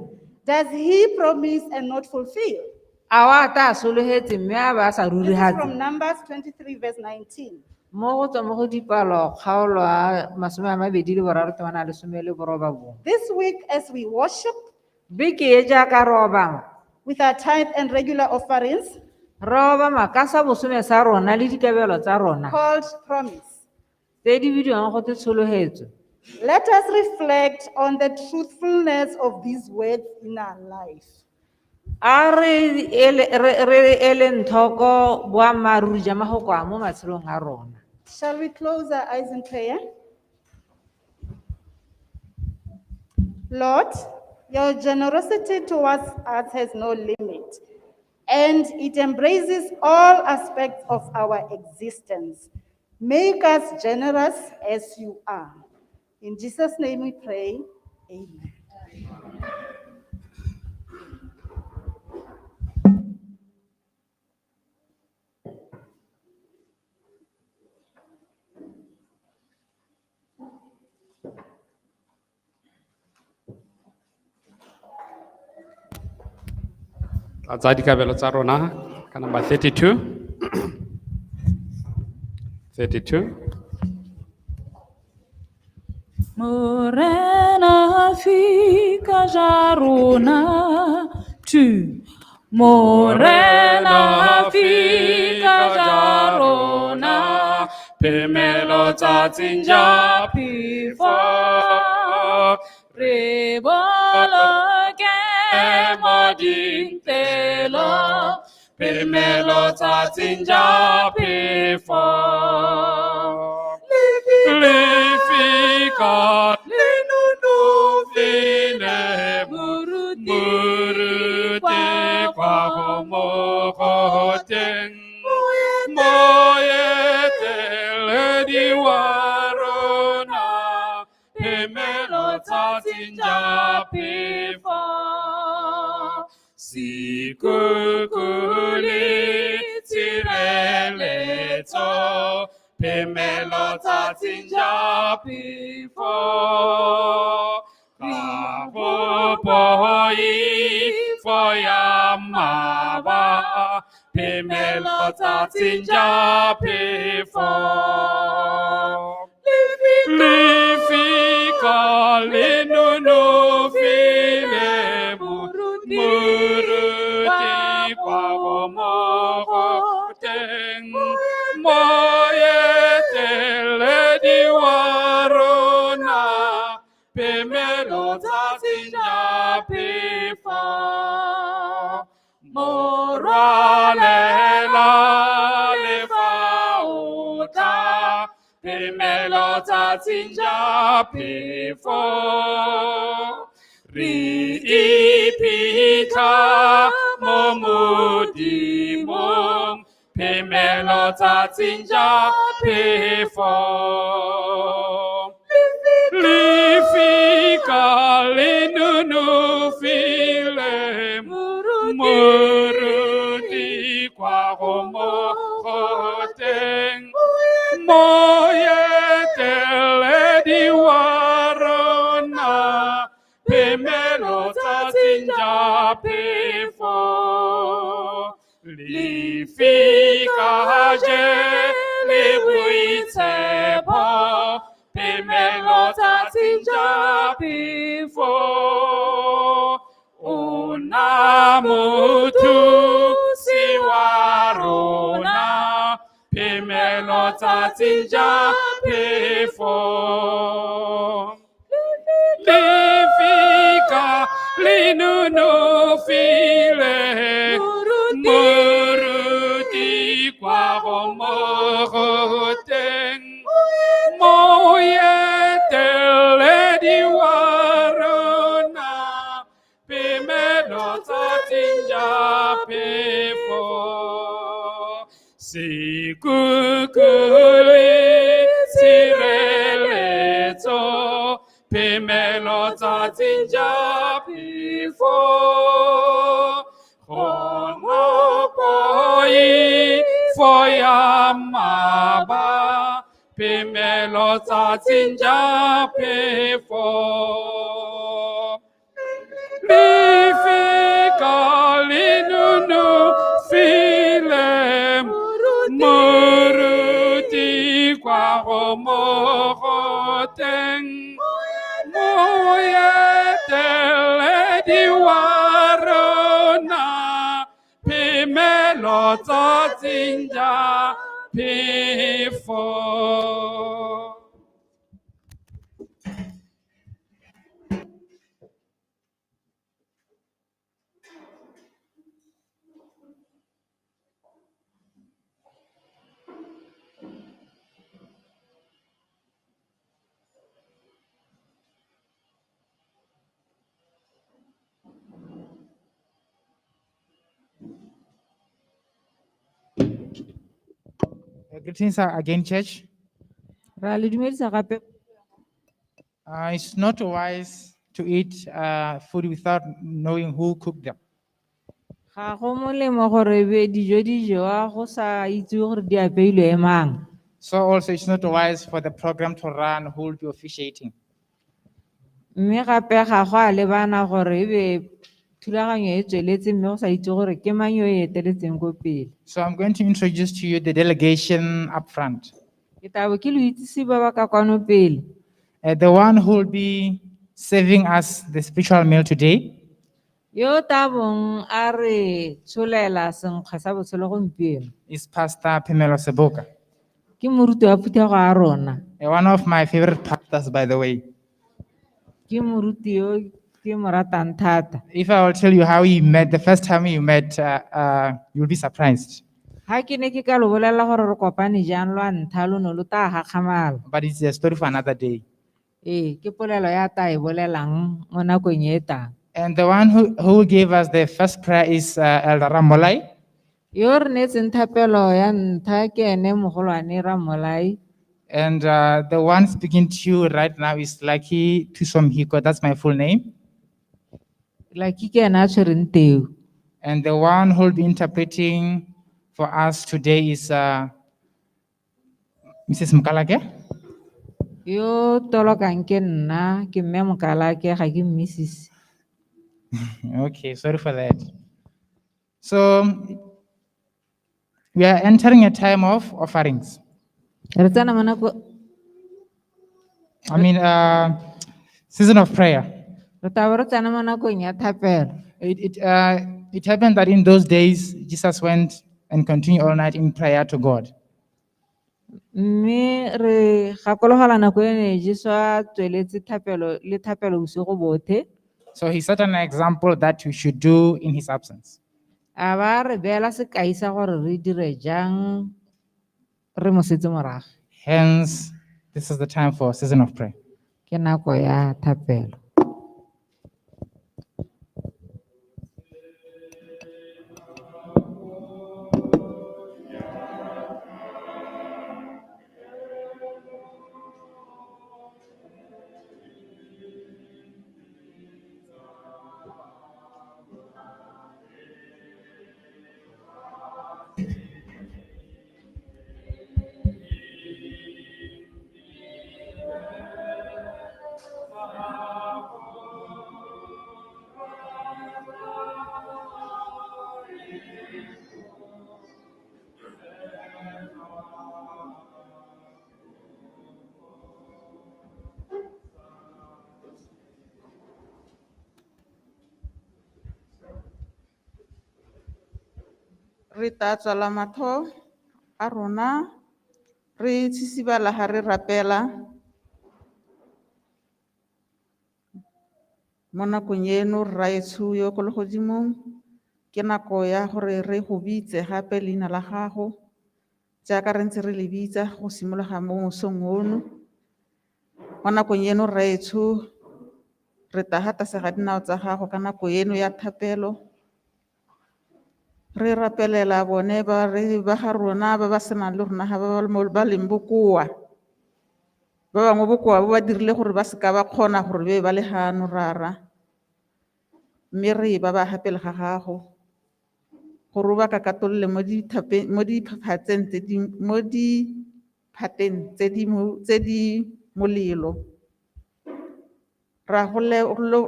Does he promise and not fulfill? A wa ta sologetse mme a ba sa ruri This is hatse? from Numbers 23 verse 19. Mo go tswa mo go dipalo kgaolo a 23:18. This week as we worship Beke e jaaka re obama, with our tithe and regular offerings re obama ka sa bosome sa rona le dikabelo tsa rona called promise, tse di bidiwang go te tshologetse. let us reflect on the truthfulness of these words in our life. a re eleng tlhoko boammaaruri jwa mafoko a mo matshelong a rona. Shall we close our eyes in prayer? Lord, your generosity towards us has no limit, and it embraces all aspects of our existence. Make us generous as you are. In Jesus' name we pray. Amen. Tlatsa dikabelo tsa rona ka number 32. 32. Morena fika jarona tu. Morena fika jarona Pemelo tsatsing ja pifo. Re boloke moding telo. Pemelo tsatsing ja pefo. Lefika lenunufile muruti kwa homokoteng moyetele diwarona pemelo tatsinja pefo sikukuli tsireletso pemelo tatsinja pefo Kapopoi foyamaba pemelo tatsinja pefo Lifika linunufile muruti kwa homokoteng moyetele diwarona pemelo tatsinja pefo morwalela lefauta pemelo tatsinja pefo ri ipita momodimong pemelo tatsinja pefo Lifika linunufile muruti kwa homokoteng moyetele diwarona pemelo tatsinja pefo Lifika je libuitsepo pemelo tatsinja pefo unamutu siwarona pemelo tatsinja pefo Lifika linunufile muruti kwa homokoteng moyetele diwarona pemelo tatsinja pefo sikukuli sireletso pemelo tatsinja pefo honopoi foyamaba pemelo tatsinja pefo Lifika linunufile muruti kwa homokoteng moyetele diwarona pemelo tatsinja pefo Greetings again, church. Ra le dumedisa gape. It's not wise to eat food without knowing who cooked them. Ga go molemo gore dijo di jewa go sa itse gore di apeilwe mang. So also it's not wise for the program to run who will be officiating. Mme gape ga go a lebana gore ebe thulaganyo e tsweletse mme go sa itse gore ke mang yo e eteletseng ko pele. So I'm going to introduce to you the delegation up front. Ke tabo ke lo itsise ba ba ka kwano pele. The one who will be serving us the spiritual meal today Yo tabong a re tsholela senkgwe sa botshelo gompieno. is Pastor Pamela Seboka, Ke moruti wa phuthego a rona. one of my favorite pastors, by the way. Ke moruti yo ke mo ratang thata. If I will tell you how we met, the first time we met, you'll be surprised. Ha ke ne ke ka lo bolela gore re kopane jang lwa ntlha lo ne lo ta gakgamala. But it's a story for another day. Ke polelo ya ta e bolelang mo nakong e tang. And the one who gave us the first prayer is Elder Ramolai. Yo re netseng thapelo ya ntlha ke ene mogolwane Ramolai. And the one speaking to you right now is Lucky Tusomhiko. That's my full name. Lucky ke ena a tshwereng teu. And the one who will be interpreting for us today is Mrs. Mukalake. Yo tolokang ke nna ke mme Mokalake ga ke Mrs. Okay, sorry for that. So we are entering a time of offerings. Re tsena mo nako I mean, season of prayer. re tabo re tsena mo nakong ya thapelo. It happened that in those days, Jesus went and continued all night in prayer to God. Mme re gakologelwa nako e ne Jesu a tsweletse thapelo le thapelo bosigo botlhe. So he set an example that we should do in his absence. A ba re beela sekai sa gore re dire jang re mo setse morago. Hence, this is the time for season of prayer. Ke nako ya thapelo. Re tla tswala matho a rona re tshisibala ha re rapela mo nakong eno rra etsho yo ko le godimo ke nako ya gore re go bitse gape leina la gago jaaka re ntse re le bitsa go simologa mo mosong ono mo nakong eno rra etsho re ta hata se ga dinao tsa gago ka nako eno ya thapelo re rapelela bone ba re ba ga rona ba ba senang le rona ba leng bokoa ba bangwe bokoa ba dirile gore ba seka ba kgona gore be ba le hano rara mme re ba ba hapele ga gago gore ba ka katolole mo diphatseng tse di molelo ra go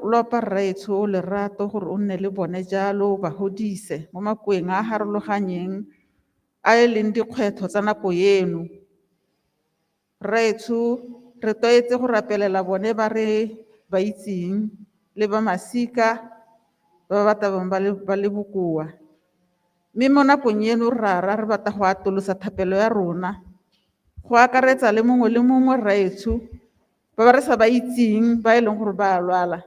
lopa rraetsho lerato gore o nne le bone jalo ba hodise mo makweng a harologanyeng a e leng dikgwetho tsa nako eno rraetsho re toetse go rapelela bone ba re ba itseng le ba masika ba ba tabang ba le bokoa mme mo nakong eno rara re batla go atolosa thapelo ya rona go akaretsa le mongwe rraetsho ba re sa ba itseng ba e leng gore ba lwala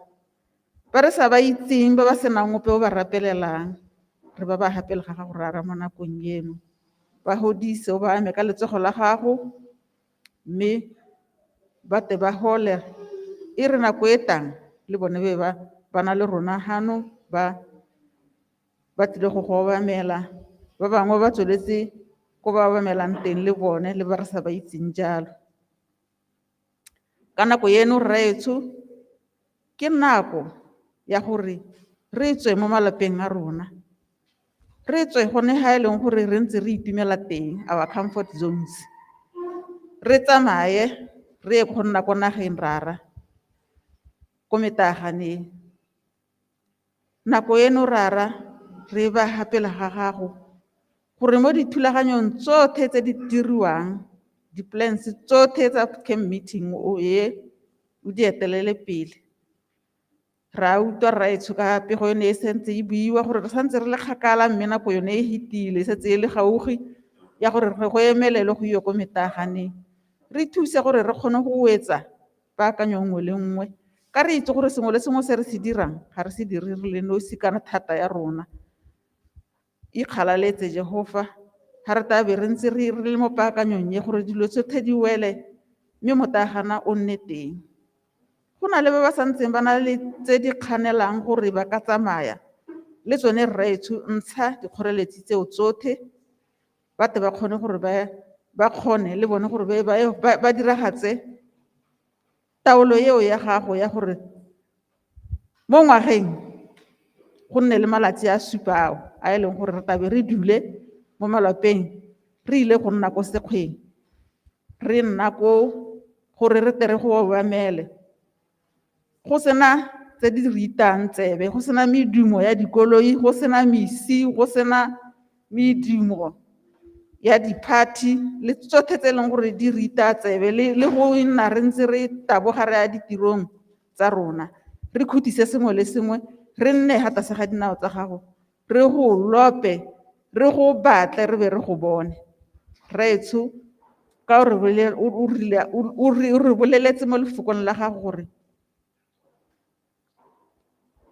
ba re sa ba itseng ba ba senang ope o ba rapelelang re ba ba hapele ga gago rara mo nakong eno ba hodise o ba ame ka letsogo la gago mme ba te ba hole e re nako e tang le bone ba na le rona hano ba tlile go go obamela ba bangwe ba tsweletse ko ba obamelang teng le bone le ba re sa ba itseng jalo. Ka nako eno rraetsho ke nako ya gore re tswe mo malapeng a rona, re tswe gone ga e leng gore re ntse re itumela teng, our comfort zones, re tsamaye re ye go nna ko nageng rara ko metaganeng. Nako eno rara re ba gapela ga gago gore mo dithulaganyong tsotlhe tse di diriwang, di-plans tsotlhe tsa camp meeting o ye o di etelele pele. Ra utlwa rraetsho ka pego yone e sentse e buiwa gore re santse re le kgakala, mme nako yone e fetile, setse e le gaufi ya gore re go emelele go iyo ko metaganeng. Re thuse gore re kgone go wetsa paakanyo nngwe le nngwe, ka re itse gore sengwe le sengwe se re se dirang ga re se dire re le nosi kana thata ya rona. Ikgalaletse Jehova ga re tabe re ntse re le mo paakanyong ye gore dilo tsotlhe di wele, mme motagana o nne teng. Go na le ba ba santseng ba na le tse di kganelang gore ba ka tsamaya le tsone rraetsho, ntsha dikgoreletsi tseo tsotlhe, bate ba kgone gore ba kgone le bone gore ba diragatse taolo eo ya gago ya gore mo ngwageng go nne le malatsi a 7 ao a e leng gore re tabe re dule mo malapeng, re ile go nna ko sekgweng, re nna ko gore re tere go obamele, go sena tse di ritang tsebe, go sena medumo ya dikoloi, go sena mesi, go sena medumo ya di-party le tsotlhe tse e leng gore di rita tsebe, le go nna re ntse re taboga re ya ditirong tsa rona. Re khutise sengwe le sengwe, re nne ga tlase ga dinao tsa gago, re go lope, re go batle, re be re go bone. Rraetsho ka o re boleletse mo lefokong la gago gore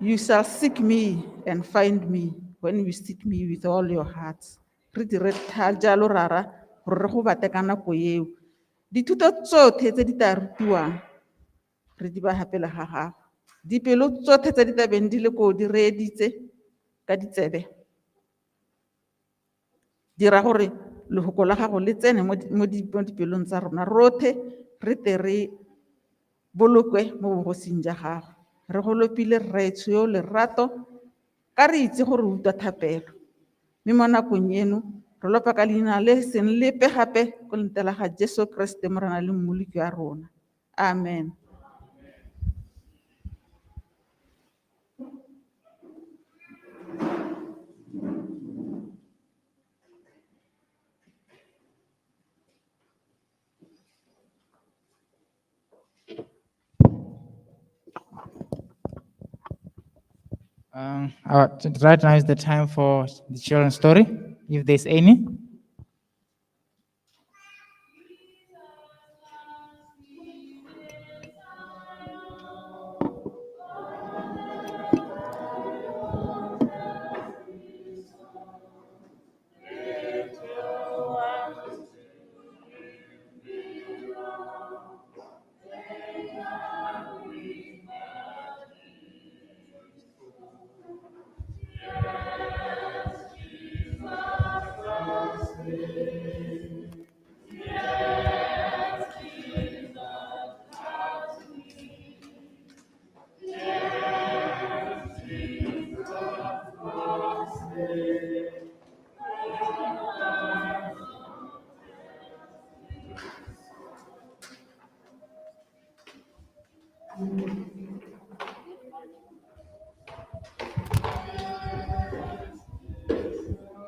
you shall seek me and find me when you seek me with all your hearts. Re dire jalo rara gore re go bate ka nako eo. Dithuto tsotlhe tse di tla rutiwang re di ba gapela ga gago, dipelo tsotlhe tse di tabeng di le ko di reeditse ka ditsebe, dira gore lefoko la gago le tsene mo dipelong tsa rona rotlhe, re te re bolokwe mo bogosing ja gago. Re go lopile rraetsho yo lerato, ka re itse gore o utlwa thapelo, mme mo nakong eno re lopa ka leina le seng lepe gape ko lentela ga Jesu Kriste morena le mmoloki wa rona. Amen. Right now is the time for the children's story, if there's any.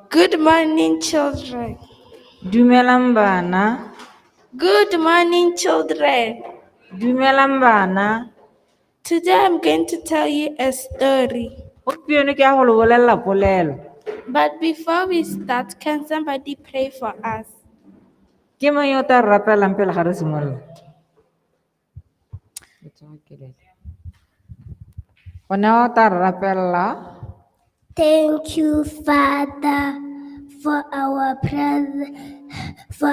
Good morning, children. Dumelang bana. Good morning, children. Dumelang bana. Today I'm going to tell you a story. But before we start, can somebody pray for us? Ke mang yo ta rapelang pele ga re simolola? Ona o ta rapella. Thank you, Father, for our brother, for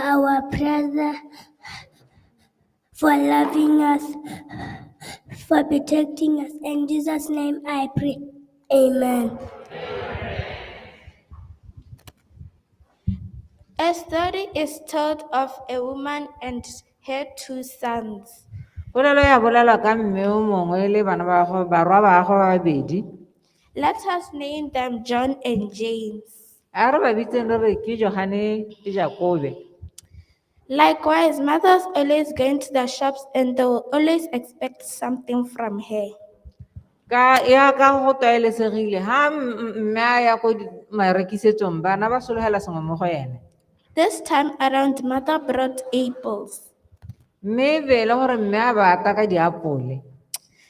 loving us, for protecting us. In Jesus' name I pray. Amen. A story is told of a woman and her 2 sons. Polelo ya bolelwa ka mme o mongwe le bana ba gagwe barwa ba gagwe ba babedi. Let us name them John and James. A re ba bitseng re re ke Johane le Jakobe. Likewise, mothers always going to the shops and they will always expect something from her. Ka go tlwaelesegile ha mme a ya ko marekisetsong bana ba sologela sengwe mo go ene. This time around, mother brought apples. Mme bele gore mme a bata ka diapole.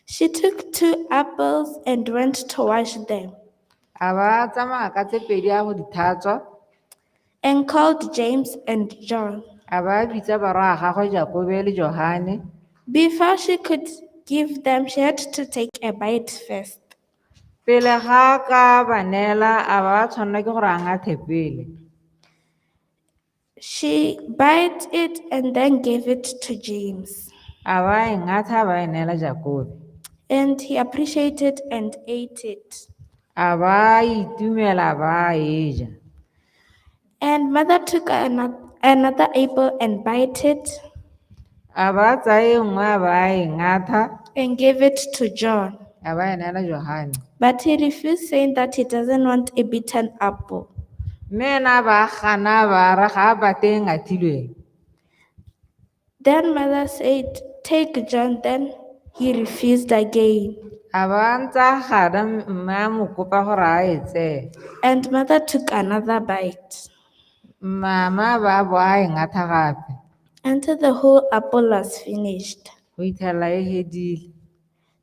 She took 2 apples and went to wash them A ba tsamaya ka tse pedi a go di tlhatswa. and called James and John. A ba bitsa barwa ga gagwe Jakobe le Johane. Before she could give them, she had to take a bite first. Pele ga ka ba neela a ba tshwanela ke gore a ngathe pele. She bit it and then gave it to James. A ba e ngatha a ba e neela Jakobe. And he appreciated and ate it. A ba itumela a ba e ja. And mother took another apple and bite it A ba tsaya e nngwe a ba e ngatha and gave it to John. a ba e neela Johane. But he refused, saying that he doesn't want a beaten apple. Mme ena ba gana ba ra ga a bate e ngathilweng. Then mother said, "Take John." Then he refused again. A ba ntsa gada mme a mo kopa gore a e tseye. And mother took another bite Mama ba bo a e ngatha gape. until the whole apple was finished. Go itlhela e hedile.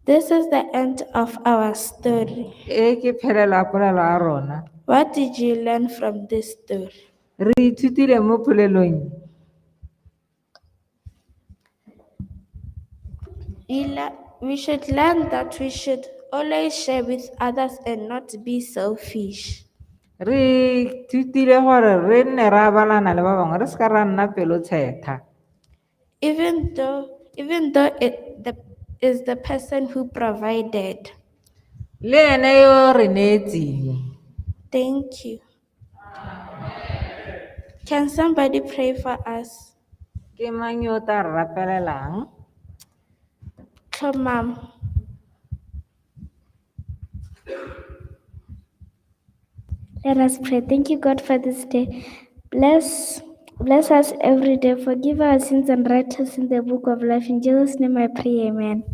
This is the end of our story. E ke phelelo ya polelo ya rona. What did you learn from this story? Re ithutile mo polelong. We should learn that we should always share with others and not be selfish. Re ithutile gore re nne ra abalana le ba bangwe re ska ra nna pelo tsheta. Even though it is the person who provided. Le ene yo re neetseng. Thank you. Can somebody pray for us? Ke mang yo ta re rapelelang? Mom. Let us pray. Thank you, God, for this day. Bless us every day. Forgive our sins and write us in the book of life. In Jesus' name I pray, amen.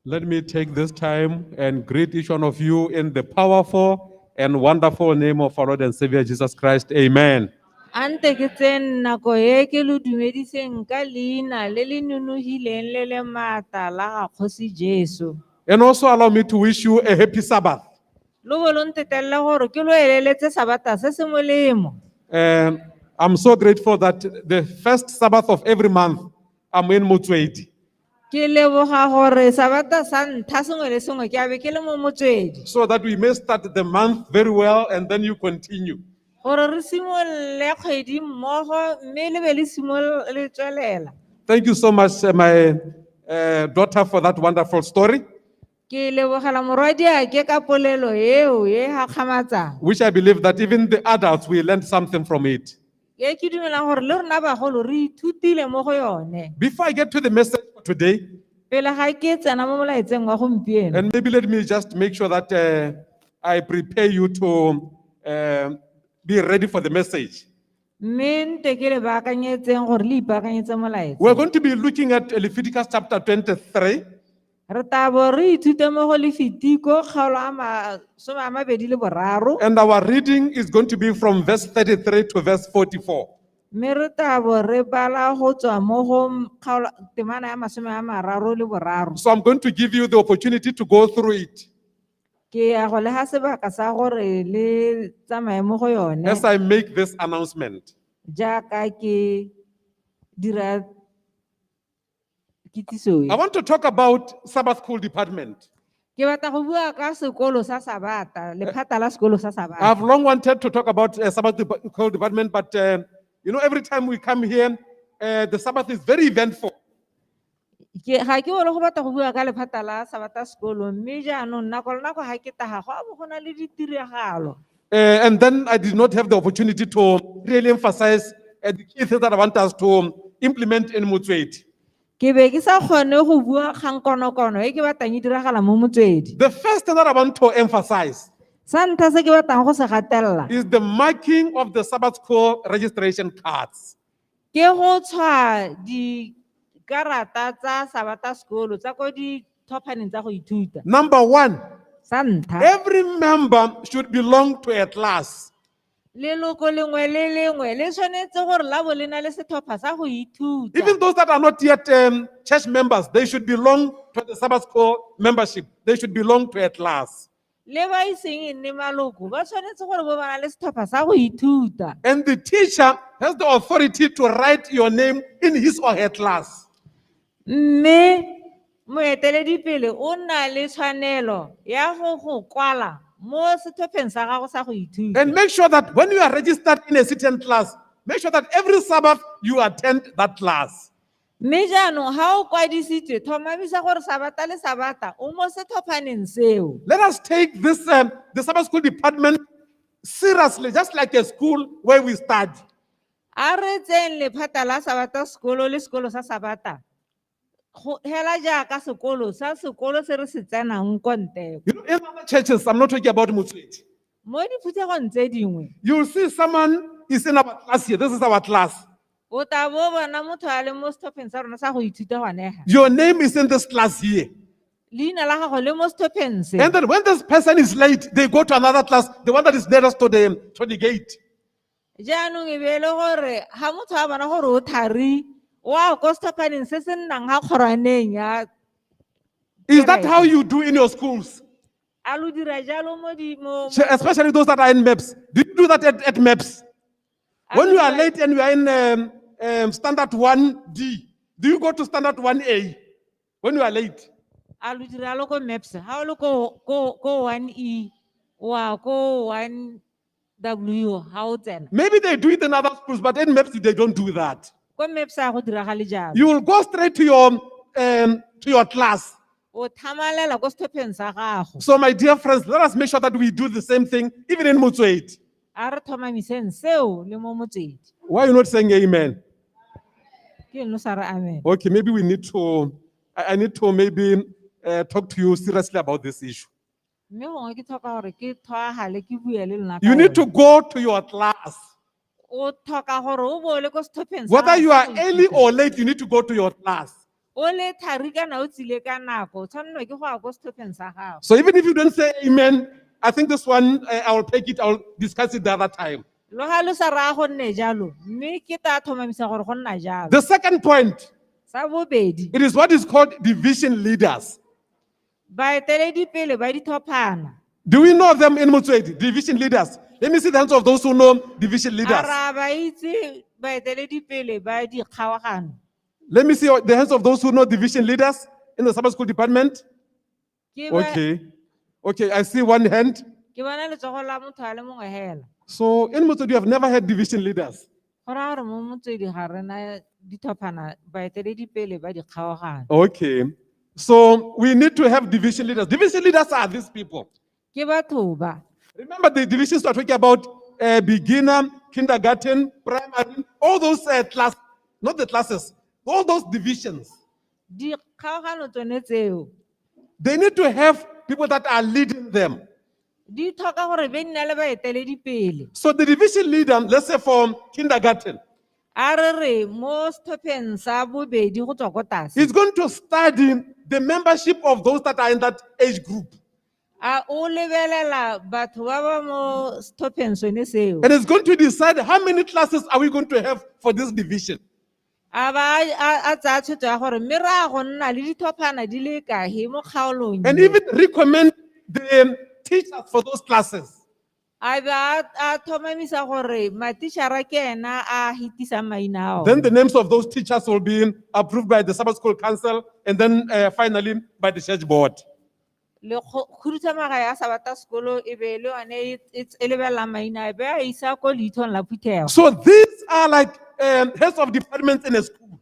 Let me take this time and greet each one of you in the powerful and wonderful name of our Lord and Savior Jesus Christ. Amen. Ante ke tsen nako e ke lo dumediseng ka leina le le nonogileng le le maatla la ga Kgosi Jesu. And also allow me to wish you a happy Sabbath. Lo bo lo ntetelele gore ke lo eleletse sabata se se molemo. And I'm so grateful that the first Sabbath of every month, I'm in Motswedi. Ke leboga gore sabata sa ntlha sengwe le sengwe ke a be ke le mo Motswedi. So that we may start the month very well and then you continue. Gore re simololle kgwedi mmogo mme le be le simolole tswelela. Thank you so much, my daughter, for that wonderful story, Ke lebogela morwadiake ka polelo eo e gakgamatsang. which I believe that even the adults will learn something from it. Ke dumela gore le rona bagolo re ithutile mo go yone. Before I get to the message for today, Pele ga ke tsena mo molaetseng wa gompieno. and maybe let me just make sure that I prepare you to be ready for the message. Mme nte ke le baakanyetseng gore le ipaakanyetse molaetsa. We're going to be looking at Leviticus chapter 23. Re tabo re ithute mo go Lefitiko kgaolo a masome a mabedi le boraro. And our reading is going to be from verse 33 to verse 44. mme re tabo re bala go tswa mo go temana ya 33. So I'm going to give you the opportunity to go through it Ke ya go leha sebaka sa gore le tsamaye mo go yone as I make this announcement. jaaka ke dira kitsiso e. I want to talk about Sabbath School Department. Ke batla go bua ka sekolo sa Sabata, lephata la sekolo sa Sabata. I've long wanted to talk about Sabbath School Department, but every time we come here, the Sabbath is very eventful. Ga ke bole go batla go bua ka lephata la Sabata sekolo mme jaanong nako ga ke taga go abo go na le ditiragalo. And then I did not have the opportunity to really emphasize the key things that I want us to implement in Motswedi. Ke be ke sa kgone go bua kgang konokono e ke batlang e diragala mo Motswedi. The first thing that I want to emphasize Sa ntlha se ke batlang go se gatelela is the marking of the Sabbath School registration cards. ke go tshwa dikarata tsa Sabata sekolo tsa ko dithopaneng tsa go ithuta. Number one, Sa ntlha every member should belong to a class. leloko lengwe le lengwe le tshwanetse gore la bo le na le setlhopha sa go ithuta. Even those that are not yet church members, they should belong to the Sabbath School membership. They should belong to a class. Le ba iseng e nne maloko ba tshwanetse gore bo ba na le setlhopha sa go ithuta. And the teacher has the authority to write your name in his or her class. Mme moeteledipele o na le tshwanelo ya go kwala mo setlhopheng sa gago sa go ithuta. And make sure that when you are registered in a certain class, make sure that every Sabbath you attend that class. Mme jaanong ga o kwadisitswe thomamisa gore Sabata le Sabata o mo setlhophaneng seo. Let us take this the Sabbath School Department seriously, just like a school where we study. A re tseng lephata la Sabata sekolo le sekolo sa Sabata go hela jaaka sekolo se re se tsenang ko nteko. In other churches, I'm not talking about Motswedi. Mo diphuthegong tse dingwe You will see someone is in our class here. This is our class. o tla bo bona motho a le mo setlhopheng sa rona sa go ithuta gwanega. Your name is in this class here. Leina la gago le mo setlhopheng se. And then when this person is late, they go to another class, the one that is nearest to the gate. Jaanong e be e le gore ga motho a bona gore o thari wa ko setlhophaneng se se nnang ga kgoraneng ya. Is that how you do in your schools? A lo dira jalo mo Especially those that are in MAPS. Do you do that at MAPS? When you are late and you are in standard 1D, do you go to standard 1A when you are late? A lo dira lo ko MAPS ha o le ko 1E wa ko 1W ha o tsena. Maybe they do it in other schools, but in MAPS they don't do that. Ko MAPS a go diragale jalo. You will go straight to your class. O thamalela ko setlhopheng sa gago. So my dear friends, let us make sure that we do the same thing even in Motswedi. A re thomamiseng seo le mo Motswedi. Why are you not saying amen? Ke eno sa re amen. Okay, maybe I need to maybe talk to you seriously about this issue. Mme gongwe ke tlhoka gore ke thwagale ke bue le lona. You need to go to your class. O tlhoka gore o bole ko setlhopheng sa. Whether you are early or late, you need to go to your class. O le thari kana o tsile ka nako tshwanelo ke go ya ko setlhopheng sa gago. So even if you don't say amen, I think this one I will take it. I will discuss it the other time. Lo ga lo sa ra go nne jalo mme ke ta thomamisa gore go nna jalo. The second point, Sa bobedi it is what is called division leaders. baeteledipele ba dithophana. Do we know them in Motswedi? Division leaders. Let me see the hands of those who know division leaders. A ra ba itse baeteledipele ba dikgawagano. Let me see the hands of those who know division leaders in the Sabbath School Department. Ke ba- Okay, I see one hand. ke bona letsogo la motho a le mongwe hela. So in Motswedi, you have never had division leaders. Go raya gore mo Motswedi ga rena dithophana baeteledipele ba dikgawagano. Okay, so we need to have division leaders. Division leaders are these people. Ke batho ba. Remember the divisions we're talking about, beginner, kindergarten, primary, all those classes, not the classes, all those divisions. Dikgawagano tsone tseo They need to have people that are leading them. di tlhoka gore be nna le baeteledipele. So the division leader, let's say from kindergarten, A re mo setlhopheng sa bobedi go tswa ko tlase. is going to study the membership of those that are in that age group. A o lebelela batho ba ba mo stopheng sone seo. And it's going to decide how many classes are we going to have for this division. A ba a tsaya tshwetso ya gore mme ra go nna le dithophana di le kae mo kgaolong And e. even recommend the teachers for those classes. A ba a thomamisa gore matishara ke ena a hitisang maina ao. Then the names of those teachers will be approved by the Sabbath School Council and then finally by the church board. Le khuduthamaga ya Sabata sekolo e be le yone e lebelela maina e be a isa ko leithong la phuthego. So these are like heads of departments in a school.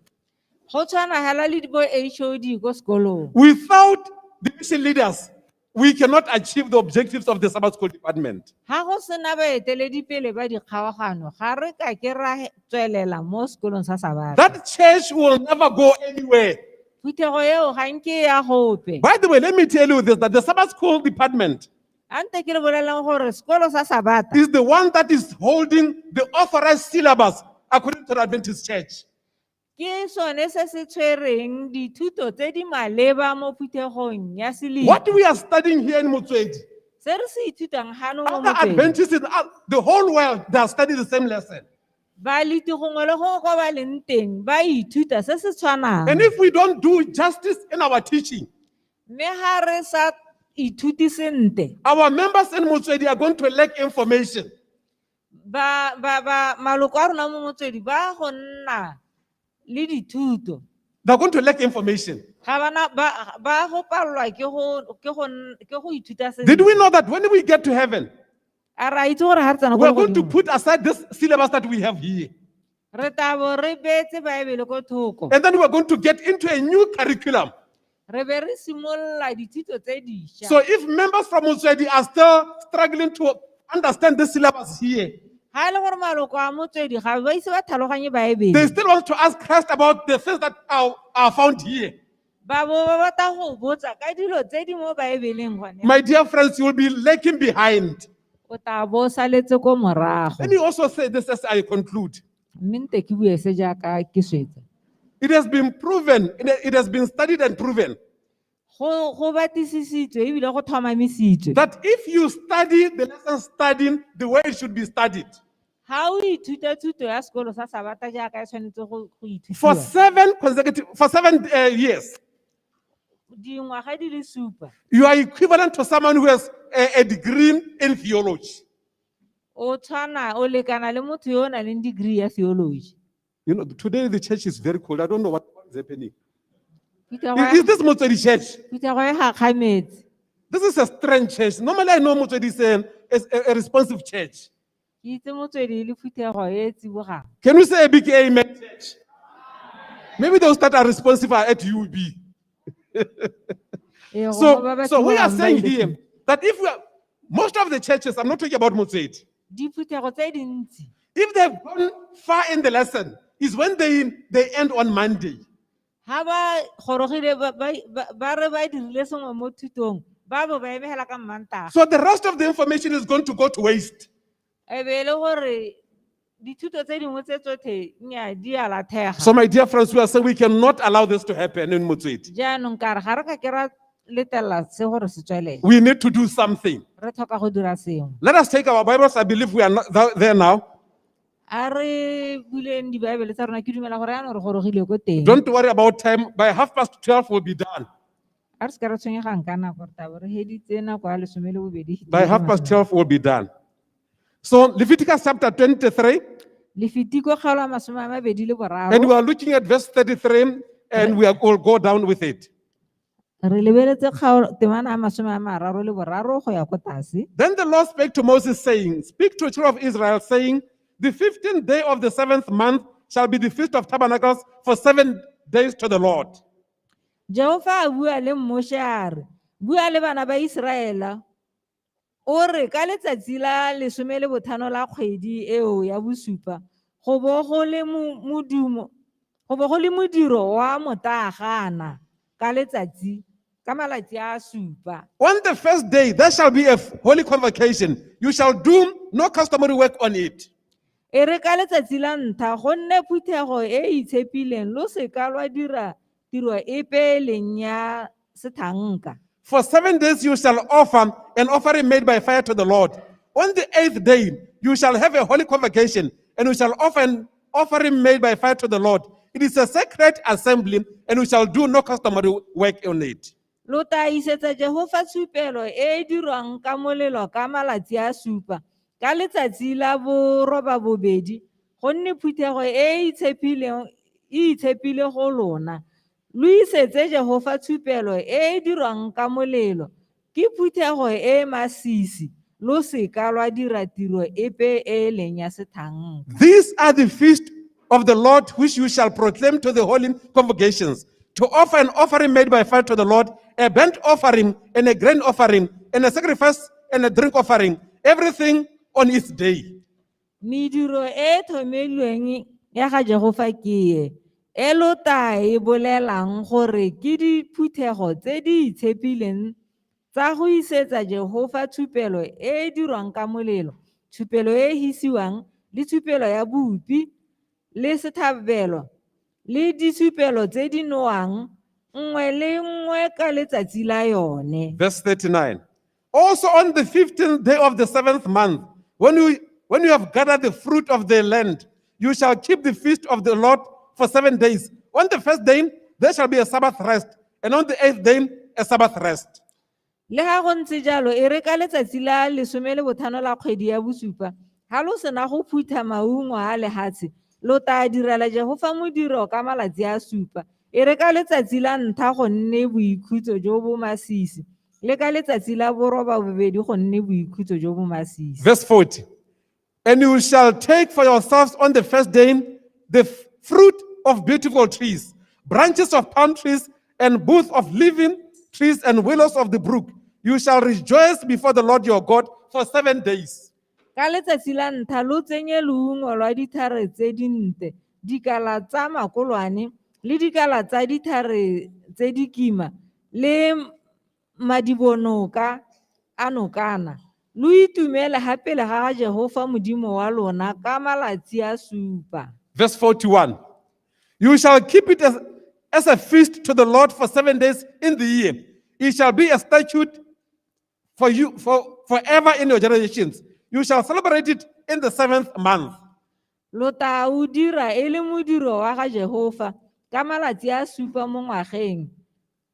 Go tshwana hela le bo HOD ko sekolong. Without division leaders, we cannot achieve the objectives of the Sabbath School department. Ha go sena baeteledipele ba dikgaogano ga re ka ke ra tswelela mo sekolong sa Sabata. That church will never go anywhere. Phuthego eo ga nke ya gope. By the way, let me tell you this, that the Sabbath School department Ante ke le bolelang gore sekolo sa Sabata is the one that is holding the authorized syllabus according to the Adventist church. ke sone se se tshwereng dithuto tse di maleba mo phuthegong ya selemo. What we are studying here in Motswedi, Se re se ithutang hano mo other Motswedi. Adventists in the whole world, they are studying the same lesson. Ba liti gongwe le gongwe kwa ba leng teng ba ithuta se se tshwanang. And if we don't do justice in our teaching, Mme ha re sa ithuti sente our members in Motswedi are going to lack information. maloko a rona mo Motswedi ba go nna le dithuto. They're going to lack information. Ga bana ba go palelwa ke go ithuta sentle. Did we know that when we get to heaven, A ra itse gore ha re tsena we're ko going to godimo, put aside this syllabus that we have here? re tla bo re beetse Baebele ko thoko. And then we're going to get into a new curriculum. Re be re simolola dithuto tse dišwa. So if members from Motswedi are still struggling to understand the syllabus here, Ha e le gore maloko a Motswedi ga ba ise ba tlhaloganye Baebele, they still want to ask Christ about the things that are found here. ba bo ba batla go botsa ka dilo tse di mo Baebeleng gone. My dear friends, you will be lagging behind. O tla bo saletse ko morago. Let me also say this as I conclude. Mme nte ke bue se jaaka ke swetsa. It has been proven, it has been studied and proven Go batisisitswe ebile go tlhomamisitswe. that if you study the lesson studying the way it should be studied, Ha o ithuta thuto ya sekolo sa Sabata jaaka e tshwanetse go for ithutiwa. 7 years, Dingwaga di le supa. you are equivalent to someone who has a degree in theology. O tshwana o lekana le motho yo o nang le degree ya theology. You know, today the church is very cold. I don't know what is happening. Phuthego Is this Motswedi church? e gakgametse. This is a strange church. Normally, I know Motswedi is a responsive church. Ke itse Motswedi le phuthego e tsibogang. Can we say a big amen, church? Maybe they'll start a responsive at UB. So we are saying here that if we are, most of the churches, I'm not talking about Motswedi, Diphuthego tse dintsi if they've gone far in the lesson, is when they end on Monday. ha ba gorogile ba re ba dirile sengwe mo thutong ba bo ba emegela ka Mantaga. So the rest of the information is going to go to waste. E be e le gore dithuto tse dingwe tse tsotlhe nnyaa di a latlhega. So my dear friends, we are saying we cannot allow this to happen in Motswedi. Jaanong ka re ga re ka ke ra letella se gore se tswelele. We need to do something. Re tlhoka go dira sengwe. Let us take our Bibles. I believe we are not there now. A re buleng dibaebele tsa rona ke dumela gore yaanong re gorogile ko teng. Don't worry about time. By 12:30 we'll be done. A re se ka re tshwenyegang ka nako re tabo re heditse nako ya 12. By 12:30 we'll be done. So Leviticus chapter 23, Lefitiko kgaolo ya 23. and we are looking at verse 33, and we'll go down with it. Re lebeletse kgaolo temana ya 33 go ya ko tlase. Then the Lord spake to Moses, saying, Speak to the children of Israel, saying, The 15th day of the 7th month shall be the Feast of Tabernacles for 7 days to the Lord. Jehova a bua le Moshe a re, bua le bana ba Israela. O re ka letsatsi la 15 la kgwedi eo ya bosupa go bo go le modiro wa motagana ka letsatsi ka malatsi a supa. On the first day there shall be a holy convocation. You shall do no customary work on it. E re ka letsatsi la ntlha go nne phuthego e itshepileng lo se ka lwa dira tiro epe leng ya sethanka. For 7 days you shall offer an offering made by fire to the Lord. On the 8th day you shall have a holy convocation, and you shall offer an offering made by fire to the Lord. It is a sacred assembly, and you shall do no customary work on it. Lo tla isetsa Jehova tshupelo e e dirwang ka molelo ka malatsi a supa. Ka letsatsi la borobabobedi, go nne phuthego e e itshepile go lona. Lo isetse Jehova tshupelo e e dirwang ka molelo. Ke phuthego e e masisi. Lo seka lwa dira tiro epe e leng ya sethanka. These are the feast of the Lord which you shall proclaim to the holy convocations, to offer an offering made by fire to the Lord, a burnt offering and a grain offering, and a sacrifice and a drink offering, everything on its day. Mediro e thomelweng ya ga Jehova ke e lo ta e bolelang gore ke diphuthego tse di itshepileng tsa go isetsa Jehova tshupelo e e dirwang ka molelo, tshupelo e e hisiwang le tshupelo ya bupi le sethabelo le ditshupelo tse di nowang nngwe le nngwe ka letsatsi la yone. Verse 39. Also on the 15th day of the 7th month, when you have gathered the fruit of the land, you shall keep the feast of the Lord for 7 days. On the first day, there shall be a Sabbath rest, and on the 8th day, a Sabbath rest. Le ga go ntse jalo e re ka letsatsi la 15 la kgwedi ya bosupa, ha lo sena go phutha maungo a lehatshe, lo tla direla Jehova modiro ka malatsi a supa. E re ka letsatsi la ntlha go nne boikhutso jo bo masisi, le ka letsatsi la borobabobedi go nne boikhutso jo bo masisi. Verse 40. And you shall take for yourselves on the first day the fruit of beautiful trees, branches of palm trees, and boughs of living trees and willows of the brook. You shall rejoice before the Lord your God for 7 days. Ka letsatsi la ntlha lo tsenye leungo lwa dithare tse dinte, dikala tsa makolwane le dikala tsa dithare tse di kima le madibonoka a nokana. Lo itumele hape le ga Jehova modimo wa lona ka malatsi a supa. Verse 41. You shall keep it as a feast to the Lord for 7 days in the year. It shall be a statute for you forever in your generations. You shall celebrate it in the 7th month. Lo tla o dira e le modiro wa ga Jehova ka malatsi a supa mo ngwageng.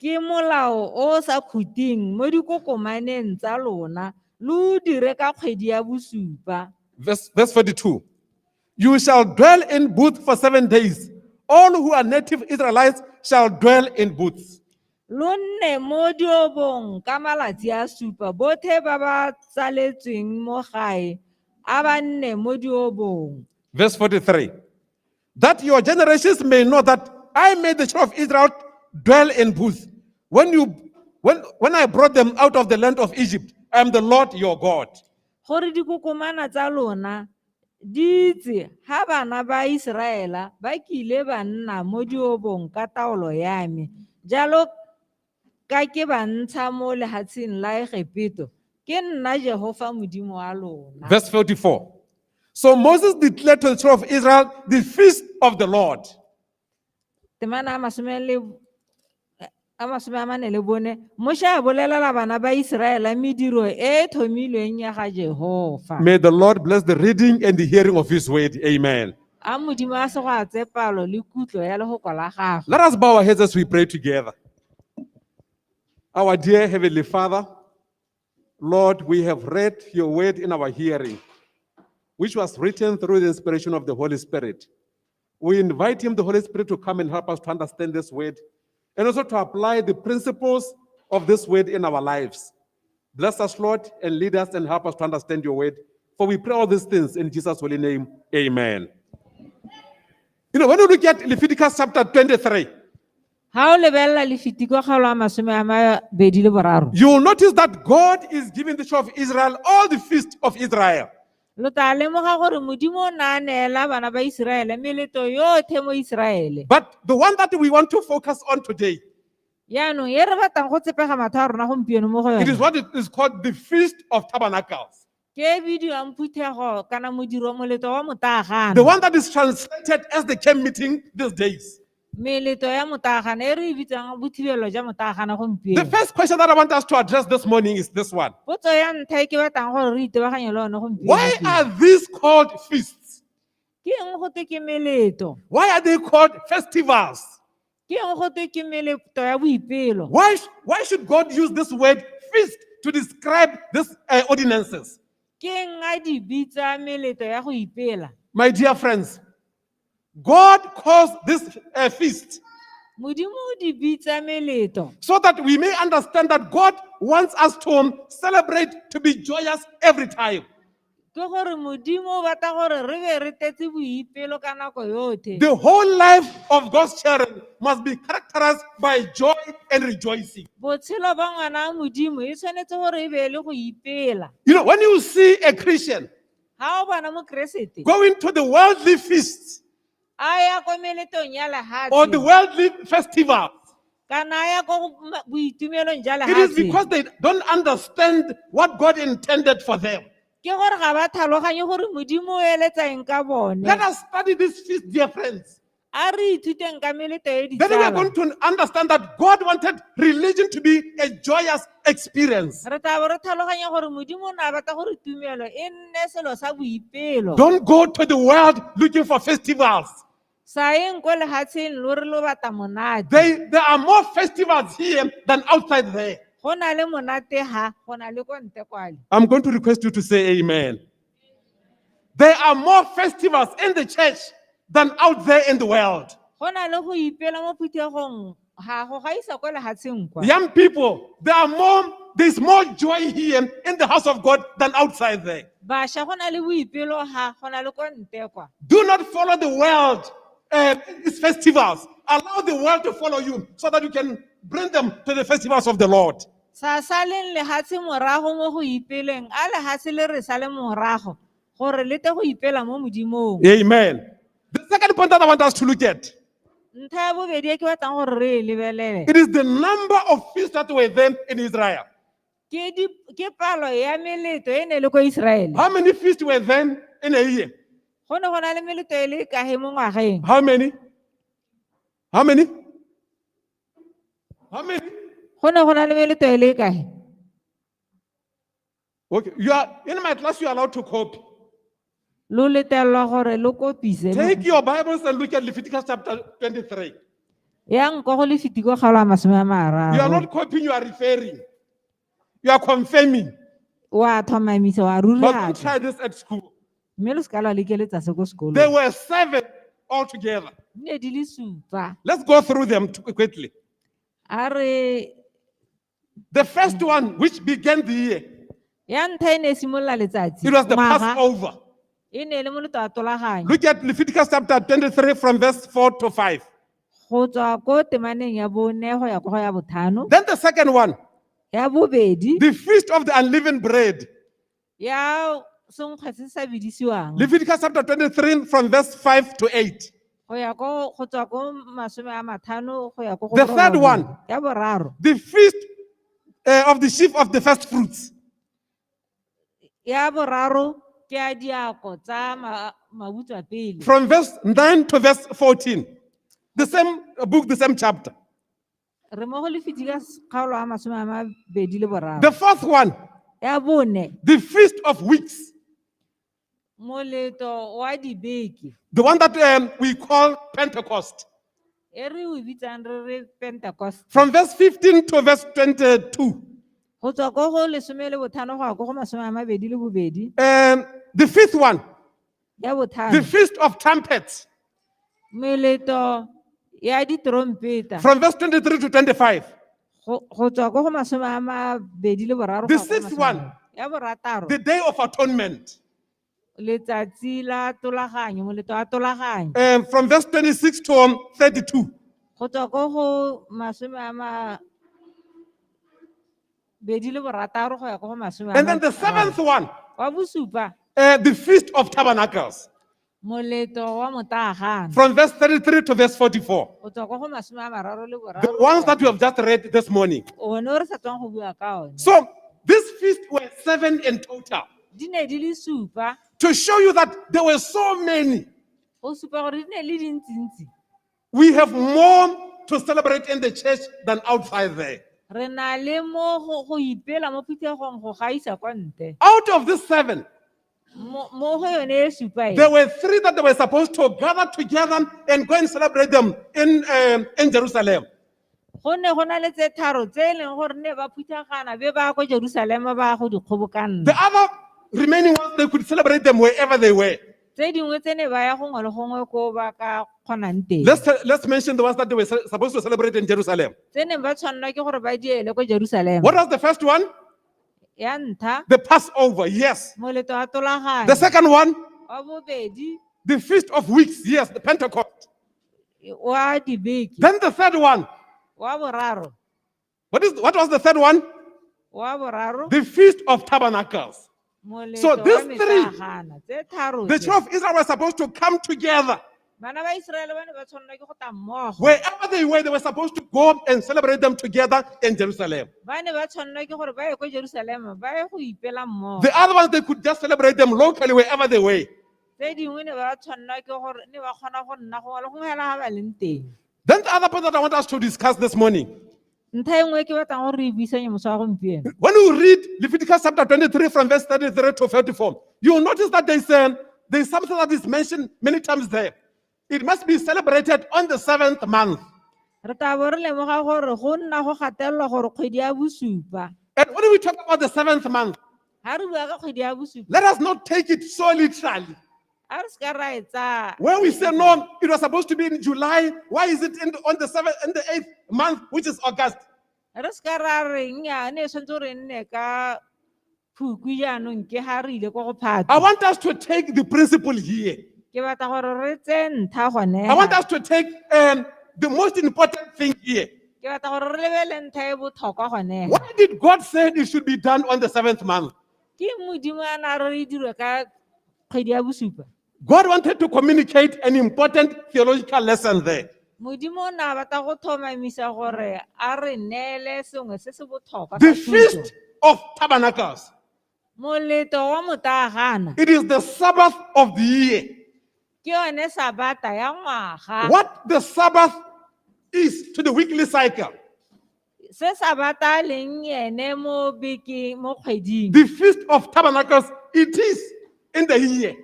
Ke molao o sa khuting mo dikokomaneng tsa lona. Lo dire ka kgwedi ya bosupa. Verse 42. You shall dwell in booths for 7 days. All who are native Israelites shall dwell in booths. Lo nne mo diobong ka malatsi a supa, bothe ba ba tsaletsweng mo gae a ba nne mo diobong. Verse 43. That your generations may know that I made the children of Israel dwell in booths when I brought them out of the land of Egypt. I am the Lord your God. Gore dikokomana tsa lona di itse ha bana ba Israela ba kile ba nna mo diobong ka taolo ya me, jalo ka ke ba ntsha mo lehatsheng la Egipto, ke nna Jehova modimo wa lona. Verse 44. So Moses declared to the children of Israel the feast of the Lord. Temana a masome a mane le bone, Moshe a bolelela bana ba Israela mediro e thomilweng ya ga Jehova. May the Lord bless the reading and the hearing of his word. Amen. A modimo a se go a tsepalo le kutlo ya lehoko la gagwe. Let us bow our heads as we pray together. Our dear Heavenly Father, Lord, we have read your word in our hearing, which was written through the inspiration of the Holy Spirit. We invite him, the Holy Spirit, to come and help us to understand this word and also to apply the principles of this word in our lives. Bless us, Lord, and lead us and help us to understand your word. For we pray all these things in Jesus' holy name. Amen. You know, when we look at Leviticus chapter 23, you will notice that God is giving the children of Israel all the feasts of Israel. But the one that we want to focus on today, it is what is called the Feast of Tabernacles. The one that is translated as the camp meeting these days. Meleto ya motagana e re e bitsang bothibelo jwa motagana The gompieno. first question that I want us to address this morning is this one. Potso ya ntlha e ke batlang gore re itebaganye le one gompieno. Why are these called feasts? Ke eng go te ke meleto? Why are they called festivals? Ke eng go te ke meleto ya boipelo? Why should God use this word feast to describe these ordinances? Ke eng a di bitsa meleto ya go ipela? My dear friends, God calls this a feast Modimo o di bitsa meleto so that we may understand that God wants us to celebrate, to be joyous every time. ke gore modimo o batla gore re be re tetse boipelo ka nako yotlhe. The whole life of God's children must be characterized by joy and rejoicing. Botshelo ba ngwana wa modimo e tshwanetse gore e be le go ipela. You know, when you see a Christian Ha o bona mokeresete going to the worldly feasts a ya ko meletong ya lehatshe or the worldly festival, kana a ya ko boitumelong jwa it is lehatshe, because they don't understand what God intended for them. ke gore ga ba tlhaloganye gore modimo o eletsa eng ka bone. Let us study this feast, dear friends. A re ithuteng ka meleto e Then we are ditsala. going to understand that God wanted religion to be a joyous experience. Re tla bo re tlhaloganya gore modimo o ne a batla gore tumelo e nne selo sa boipelo. Don't go to the world looking for festivals. Sa eng ko lehatsheng lo re lo batla monate. There are more festivals here than outside there. Go na le monate ha, go na le ko ntle kwale. I'm going to request you to say amen. There are more festivals in the church than out there in the world. Go na le go ipela mo phuthegong ha go gaisa ko lehatsheng kwa. Young people, there's more joy here in the house of God than outside there. Basha go na le boipelo ha, go na le ko ntle kwa. Do not follow the world, its festivals. Allow the world to follow you so that you can bring them to the festivals of the Lord. Sa saleng lehatshe morago mo go ipeleng, a lehatshe le re sale morago gore le te go ipela mo modimong. Amen. The second point that I want us to look at, Ntlha ya bobedi e ke batlang gore re e lebelele. it is the number of feasts that were then in Israel. Ke palo ya meleto e ne le ko Israele. How many feasts were then in a year? Go ne go na le meleto e le kae mo ngwageng? How many? How many? How many? Go ne go na le meleto e le kae? Okay, you are in my class. You are allowed to copy. Lo letelwa gore lo kopise. Take your Bibles and look at Leviticus chapter 23. Yang go go le fitiko kgalo a masome a mararo. You are not copying. You are referring. You are confirming. Wa thomamisa wa But don't rurihatsa. try this at school. Mme lo ska la lekeletsa se ko sekolong. There were 7 altogether. Ne di le supa. Let's go through them quickly. A re The first one, which began the year, ya ntlha e ne e simolola letsatsi. it was the Ngwaga. Passover. E ne e le moleto wa tolaganyo. Look at Leviticus chapter 23 from verse 4 to 5. Go tswa ko temaneng ya bone go ya ko ya botlhano. Then the second one, Ya bobedi the feast of the unleavened bread. ya senkgwe se se sa bidisiwang. Leviticus chapter 23 from verse 5 to 8. Go tswa ko masome a matlhano go ya ko go The third robongwe. one. Ya boraro The feast of the sheaf of the first fruits. ya boraro ke a diako tsa mabutswa pele. From verse 9 to verse 14. The same book, the same chapter. Re mo go le fitika kgaolo a masome a mabedi le boraro. The fourth one, Ya bone the feast of weeks. moleto wa dibeke The one that we call Pentecost. e re o bitsang re re Pentecost. From verse 15 to verse 22. Go tswa ko go lesome le botlhano go ya ko go masome a mabedi le bobedi. The fifth one, Ya the botlhano feast of trumpets. meleto ya ditrompeta. From verse 23 to 25. Go tswa ko go masome a mabedi le boraro. The go ya ko sixth masome a- one, Ya borataro the day of atonement. letsatsi la tolaganyo, moleto wa tolaganyo. From verse 26 to 32. Go tswa ko go masome a mabedi le borataro go ya ko go masome a And then the seventh one, wa bosupa the feast of tabernacles. moleto wa motagano. From verse 33 to verse 44. Go tswa ko go masome a mararo le The boraro. ones that we have just read this morning. One o re sa tswang go bua ka one. So these feasts were 7 in total. Di ne di le supa To show you that there were so many. go supa gore di ne le dintsintsi. We have more to celebrate in the church than outside there. Re na le mo go ipela mo phuthegong go gaisa kwa ntle. Out of these 7, Mo go yone e supa e. there were 3 that they were supposed to gather together and go and celebrate them in Jerusalem. Go ne go na le tse tharo tse e leng gore ne ba phuthagana be ba go Jerusalema ba go di kgobokana. The other remaining ones, they could celebrate them wherever they were. Tse dingwe tse ne ba ya gongwe le gongwe ko ba ka kgonang teng. Let's mention the ones that they were supposed to celebrate in Jerusalem. Tse ne ba tshwanela ke gore ba diele ko Jerusalema. What was the first one? Ya ntlha, The Passover, yes. moletlo wa tolagano. The second one, Wa bobedi, the Feast of Weeks, yes, the Pentecost. wa dibeke. Then the third one, Wa boraro, what was the third one? wa boraro. The Feast of Tabernacles. So moletlo wa these 3, metagana, tse tharo the tse. children of Israel were supposed to come together. Bana ba Israele ba ne ba tshwanela ke go tla mmogo. Wherever they were supposed to go and celebrate them together in Jerusalem. Ba ne ba tshwanela ke gore ba ye ko Jerusalema ba ye go ipela mmogo. The other ones, they could just celebrate them locally wherever they were. Tse dingwe ne ba tshwanela ke gore ne ba kgona go nna go le go hela ha ba leng teng. Then the other point that I want us to discuss this morning. Ntlha e nngwe ke batlang gore re buisanye moso wa gompieno. When you read Leviticus chapter 23 from verse 33 to 34, you will notice that there's something that is mentioned many times there. It must be celebrated on the 7th month. Re tla bo re lemoga gore go nna go gatelelwa gore kgwedi ya bosupa. And when we talk about the 7th month, Ha re bua ka kgwedi ya bosupa, let us not take it so literally. a re ska ra etsa. When we say no, it was supposed to be in July. Why is it on the 7th and the 8th month, which is August? Re ska ra reng ya ne tshwantse re nne ka Phukwi jaanong ke ha re ile ko go Phatwe. I want us to take the principle here. Ke batla gore re tse ntlha gone. I want us to take the most important thing here. Ke batla gore re lebele ntlha e botlhokwa gone. Why did God say it should be done on the 7th month? Ke modimo a na re dire ka kgwedi ya bosupa. God wanted to communicate an important theological lesson there. Modimo na batla go thomamisa gore a re neele sengwe se se botlhokwa. The Feast of Tabernacles. Moletlo wa motagana. It is the Sabbath of the year. Ke yone sabata ya ngwaga. What the Sabbath is to the weekly cycle. Se sabata leng ene mo beke mo kgweding. The Feast of Tabernacles, it is in the year.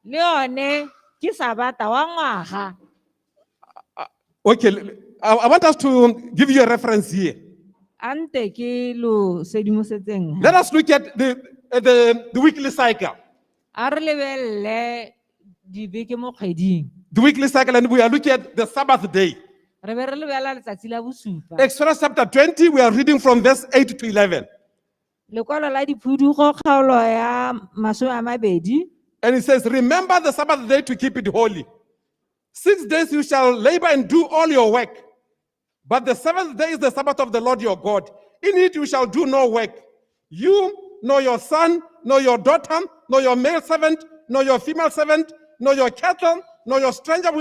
Le yone ke sabata wa ngwaga. Okay, I want us to give you a reference here. Ante ke lo sedimosetseng. Let us look at the weekly cycle. A re lebelle dibeke mo kgweding. The weekly cycle, and we are looking at the Sabbath day. Re be re lebella letsatsi la bosupa. Exodus chapter 20, we are reading from verse 8 to 11. Lekwalo la diphudugo kgaolo ya masome a mabedi. And it says, remember the Sabbath day to keep it holy. 6 days you shall labor and do all your work. But the 7th day is the Sabbath of the Lord your God. In it you shall do no work. You, nor your son, nor your daughter, nor your male servant, nor your female servant, nor your cattle, nor your stranger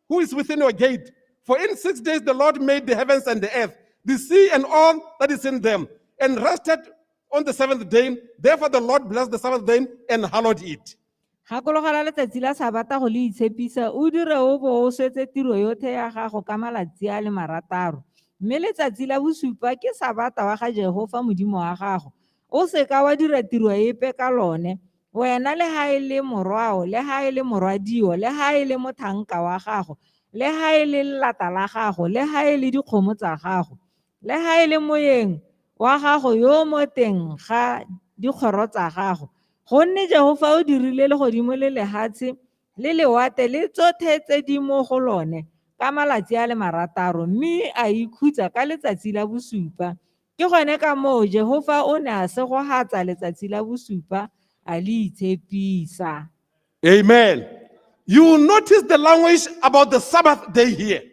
who is within your gate. For in 6 days the Lord made the heavens and the earth, the sea and all that is in them, and rested on the 7th day. Therefore the Lord blessed the 7th day and hallowed it. Gakologelwa letsatsi la sabata go le itshepisa o dire o bo o setse tiro yotlhe ya gago ka malatsi a le marataro. Mme letsatsi la bosupa ke sabata wa ga Jehova modimo wa gago. O se ka wa dira tiro epe ka lone. Wena le ha e le morwao, le ha e le morwadio, le ha e le mothanka wa gago, le ha e le lata la gago, le ha e le dikgomo tsa gago, le ha e le moyeng wa gago yo mo teng ga dikgoro tsa gago. Gonne Jehova o dirile legodimo le lehatshe le lewate le tsotlhe tse di mo go lone ka malatsi a le marataro, mme a ikhutsa ka letsatsi la bosupa. Ke gone ka moo Jehova o ne a segogatsa letsatsi la bosupa a le itshepisa. Amen. You will notice the language about the Sabbath day here.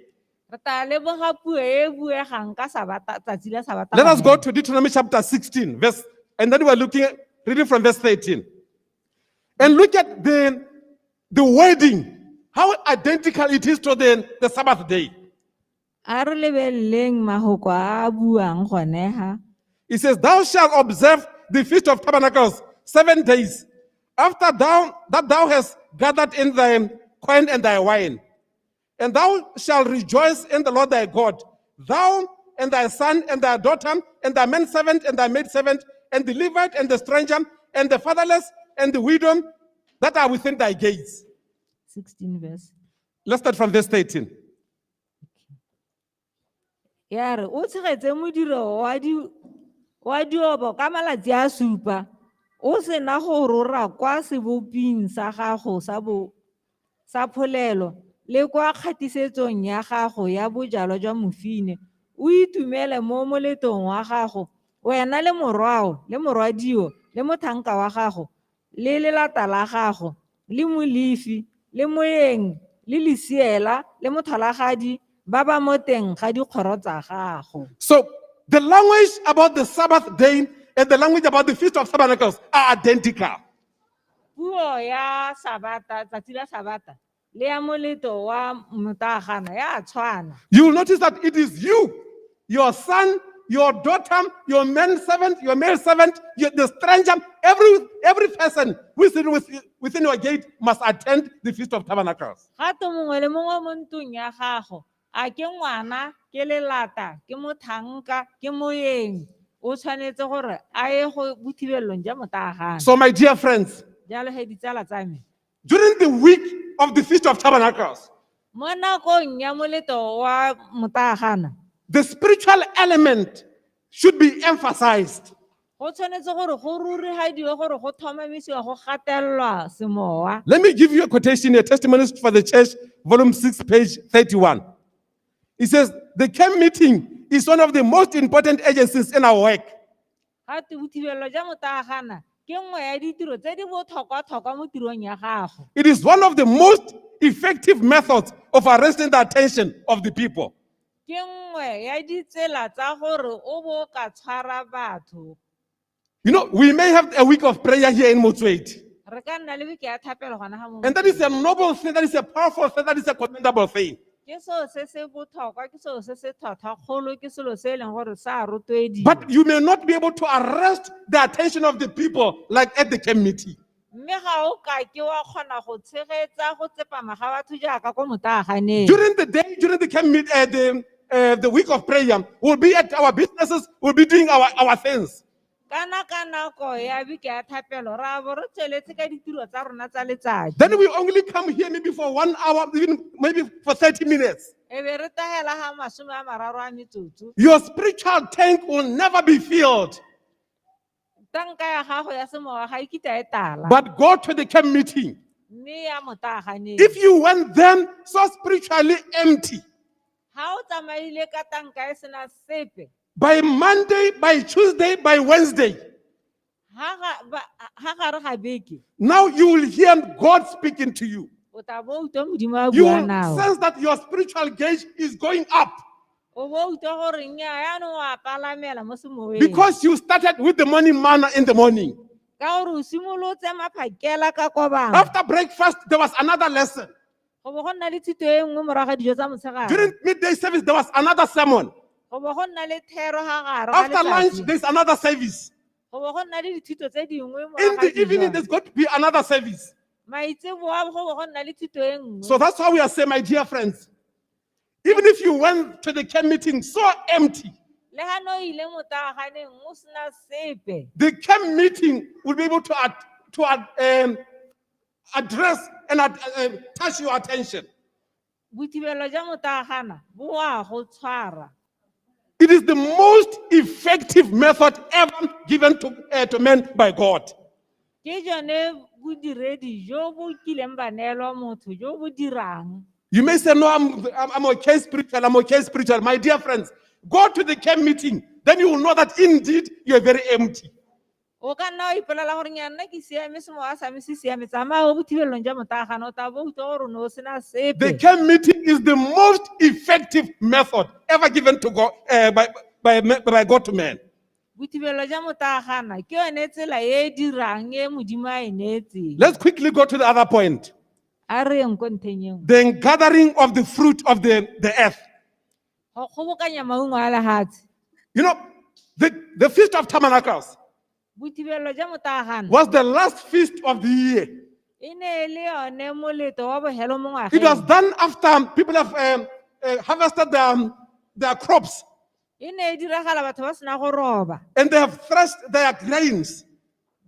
Re tla leboga puo e buegang ka sabata tsatsi la sabata. Let us go to Deuteronomy chapter 16, and then we are reading from verse 13. And look at the wording, how identical it is to the Sabbath day. A re lebelleng mahoko a buang gone ha. It says, thou shalt observe the Feast of Tabernacles 7 days, after thou hast gathered in thy coin and thy wine, And thou shalt rejoice in the Lord thy God, thou and thy son and thy daughter, and thy manservant and thy maidservant, and the Levite and the stranger, and the fatherless and the widow that are within thy gates. 16 verse. Let's start from verse 13. Ya re o tshegetse modiro wa diobo ka malatsi a supa o sena go rora kwa seboping sa gago sa pholelo le kwa kgatisetsong ya gago ya bojalwa jwa mofine o itumele mo moletong wa gago wena le morwao le morwadio le mothanka wa gago le lelata la gago le molefi le moeng le lesiela le mothalagadi ba ba mo teng ga dikgoro tsa gago. So the language about the Sabbath day and the language about the Feast of Tabernacles are identical. Puo ya sabata tsatsi la sabata le ya moleto wa motagana ya tshwana. You will notice that it is you, your son, your daughter, your manservant, your male servant, the stranger, every person who is within your gate must attend the Feast of Tabernacles. Gato mongwe le mongwe mo ntlong ya gago a ke ngwana ke lelata ke mothanka ke moeng o tshwanetse gore a ye go bothibelong ja motagana. So my dear friends, jalo he ditsala tsa me during the week of the Feast of Tabernacles, mo nakong ya moleto wa motagana the spiritual element should be emphasized. go tshwanetse gore go rurigadiwe gore go thomamisiwa go gatelelwa semowa. Let me give you a quotation here, Testimonies for the Church, volume 6, page 31. It says, the camp meeting is one of the most important agencies in our work. Gate bothibelo ja motagana ke nngwe ya ditiro tse di botlhokwa-tlhokwa mo tirong ya gago. It is one of the most effective methods of arresting the attention of the people. Ke nngwe ya ditsela tsa gore o bo ka tshwara batho. You know, we may have a week of prayer here in Motswedi. Re ka nna le beke ya thapelo gona ga mo. And that is a noble thing, that is a powerful thing, that is a commendable thing. Ke selo se se botlhokwa ke selo se se tlhotlhakgolo ke selo se e leng gore sa rotloediwa. But you may not be able to arrest the attention of the people like at the camp meeting. Mme ga o ka ke wa kgona go tshegetsa go tsepama ga batho jaaka ko motaganeng. During the day, during the camp meeting, the week of prayer, we'll be at our businesses, we'll be doing our things. Kana ka nako ya beke ya thapelo ra bo re tsweletse ka ditiro tsa rona tsa letsatsi. Then we only come here maybe for 1 hour, even maybe for 30 minutes. E be re tahela ha masome a mararo a metsotso. Your spiritual tank will never be filled. Tanka ya gago ya semowa ga ikita e tala. But go to the camp meeting. Mme ya motaganeng. If you went then so spiritually empty, ha o tsamaile ka tanka e sena sepe, by Monday, by Tuesday, by Wednesday, now you will hear God speaking to you. You will sense that your spiritual gauge is going up. Because you started with the morning manna in the morning. After breakfast, there was another lesson. During midday service, there was another sermon. After lunch, there's another service. In the evening, there's got to be another service. So that's why we are saying, my dear friends, even if you went to the camp meeting so empty, the camp meeting will be able to address and touch your attention. It is the most effective method ever given to men by God. You may say, no, I'm okay spiritual, I'm okay spiritual. My dear friends, go to the camp meeting, then you will know that indeed you are very empty. The camp meeting is the most effective method ever given to God by God to man. Let's quickly go to the other point. The gathering of the fruit of the earth. You know, the Feast of Tabernacles was the last feast of the year. E ne e le yone moletlo wa bohelo mo It was ngwageng. done after people have harvested their crops E ne e diragala batho ba sena go roba. and they have threshed their grains.